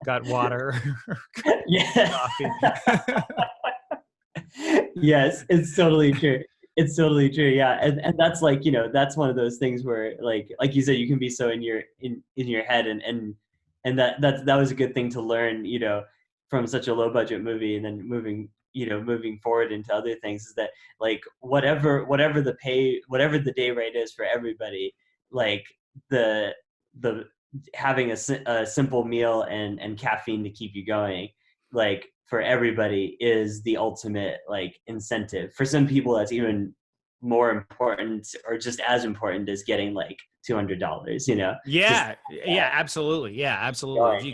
got water or coffee. Yes, it's totally true. It's totally true. Yeah. And that's like, that's one of those things where like you said, you can be so in your head and that was a good thing to learn, from such a low budget movie, and then moving forward into other things, is that like whatever the day rate is for everybody, like the having a simple meal and caffeine to keep you going, like for everybody is the ultimate like incentive. For some people that's even more important or just as important as getting like $200, Yeah, absolutely. Yeah, absolutely.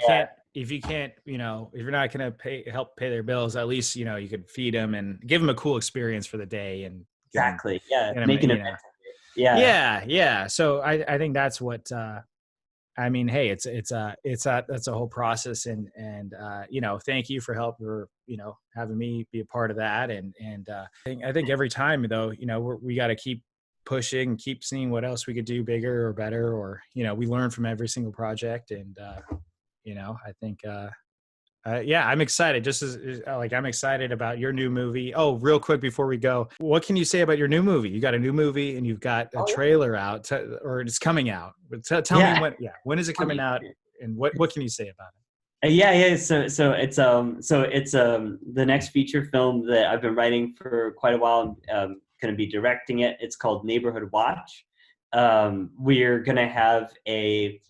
If you can't, if you're not going to help pay their bills, at least, you could feed them and give them a cool experience for the day. And exactly. Making it. Yeah. So I think that's what, I mean, hey, that's a whole process, and thank you for help for, having me be a part of that. And I think every time though, we got to keep pushing, keep seeing what else we could do bigger or better, or, we learn from every single project. And, I think, I'm excited. Just as I'm excited about your new movie. Oh, real quick before we go, what can you say about your new movie? You got a new movie and you've got a trailer out, or it's coming out. But tell me when is it coming out, and what can you say about it? Yeah. So it's the next feature film that I've been writing for quite a while. I'm going to be directing it. It's called Neighborhood Watch. We're going to have a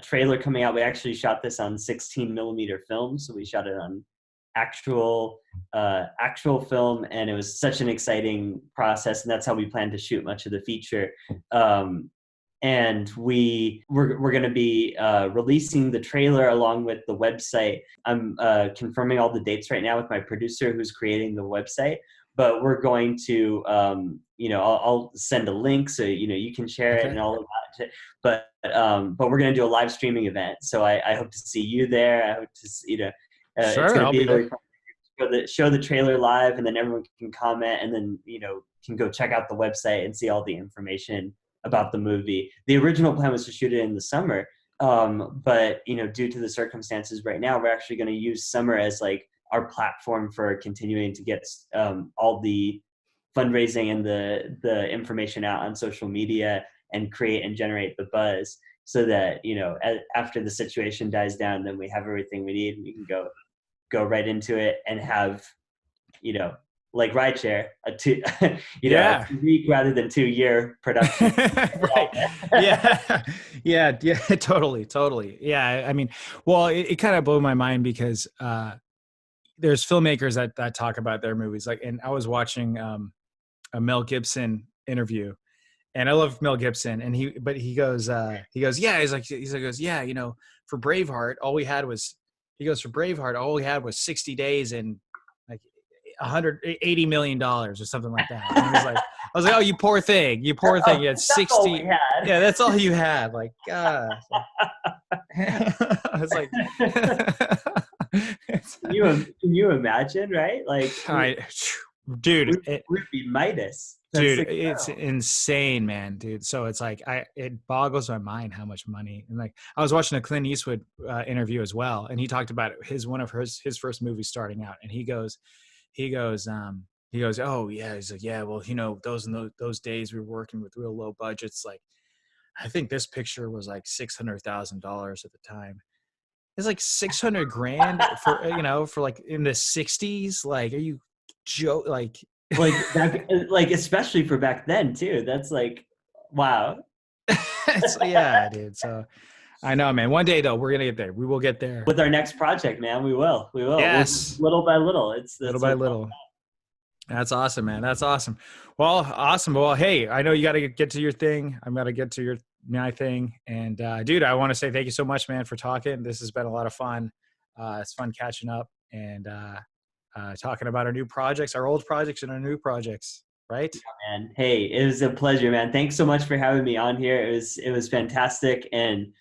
trailer coming out. We actually shot this on 16 millimeter film. So we shot it on actual film, and it was such an exciting process. And that's how we plan to shoot much of the feature. and we're going to be releasing the trailer along with the website. I'm confirming all the dates right now with my producer who's creating the website, but we're going to I'll send a link so you can share it and all of that. But we're going to do a live streaming event, so I hope to see you there. I hope to Sure, it's going to I'll be be there. really fun. Show the trailer live, and then everyone can comment, and then can go check out the website and see all the information about the movie. The original plan was to shoot it in the summer, but due to the circumstances right now, we're actually going to use summer as like our platform for continuing to get all the fundraising and the information out on social media and create and generate the buzz, so that after the situation dies down, then we have everything we need and we can go right into it and have like Rideshare, a 2-week rather than 2-year production. Right. Yeah, totally. Yeah, I mean, well, it kind of blew my mind because there's filmmakers that talk about their movies, like, and I was watching a Mel Gibson interview, and I love Mel Gibson, and he goes, yeah, for Braveheart, all we had was 60 days and like $180 million or something like that. And I was like, oh, you poor thing. You had 60. Yeah, that's all you had. Like, God. I was like, can you imagine, right? Like, dude, we'd be Midas. Dude, it's insane, man, dude. So it's like it boggles my mind how much money. And like I was watching a Clint Eastwood interview as well, and he talked about one of his first movies starting out, and he goes, oh yeah, he's like, yeah, well, those days we were working with real low budgets. Like, I think this picture was like $600,000 at the time. It's like $600,000 for like in the '60s. Like, are you joke? Like especially for back then too. That's like, wow. Yeah, dude. So I know, man. One day though, we're gonna get there. We will get there with our next project, man. We will. Yes. Little by little. It's little by little. That's awesome, man. That's awesome. Well, awesome. Well, hey, I know you got to get to your thing. I'm got to get to my thing. And dude, I want to say thank you so much, man, for talking. This has been a lot of fun. It's fun catching up and talking about our new projects, our old projects, and our new projects, right? Yeah, man. Hey, it was a pleasure, man. Thanks so much for having me on here. It was fantastic, and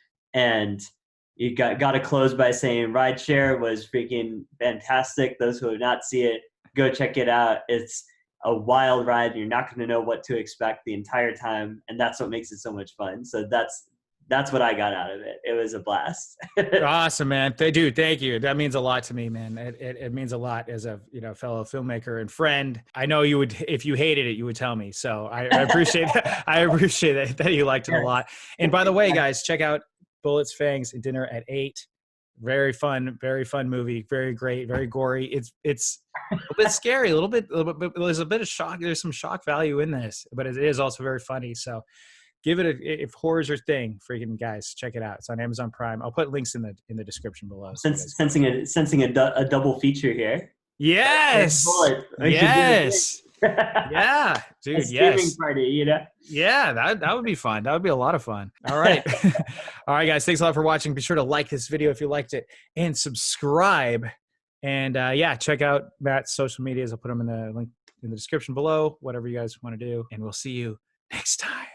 you got to close by saying Rideshare was freaking fantastic. Those who have not seen it, go check it out. It's a wild ride. You're not going to know what to expect the entire time, and that's what makes it so much fun. So that's what I got out of it. It was a blast. Awesome, man. Dude, thank you. That means a lot to me, man. It means a lot as a fellow filmmaker and friend. I know you would, if you hated it, you would tell me. So I appreciate that. I appreciate that you liked it a lot. And by the way, guys, check out Bullets, Fangs, and Dinner at 8. Very fun movie. Very great. Very gory. It's a bit scary. A little bit. There's a bit of shock. There's some shock value in this, but it is also very funny. So. Give it if horror's your thing, freaking guys, check it out. It's on Amazon Prime. I'll put links in the description below. Sensing a double feature here. Yes. Yes. Yeah, dude. A streaming party, Yeah, that would be fun. That would be a lot of fun. All right. All right, guys. Thanks a lot for watching. Be sure to like this video if you liked it and subscribe. And check out Matt's social medias. I'll put them in the link in the description below, whatever you guys want to do. And we'll see you next time.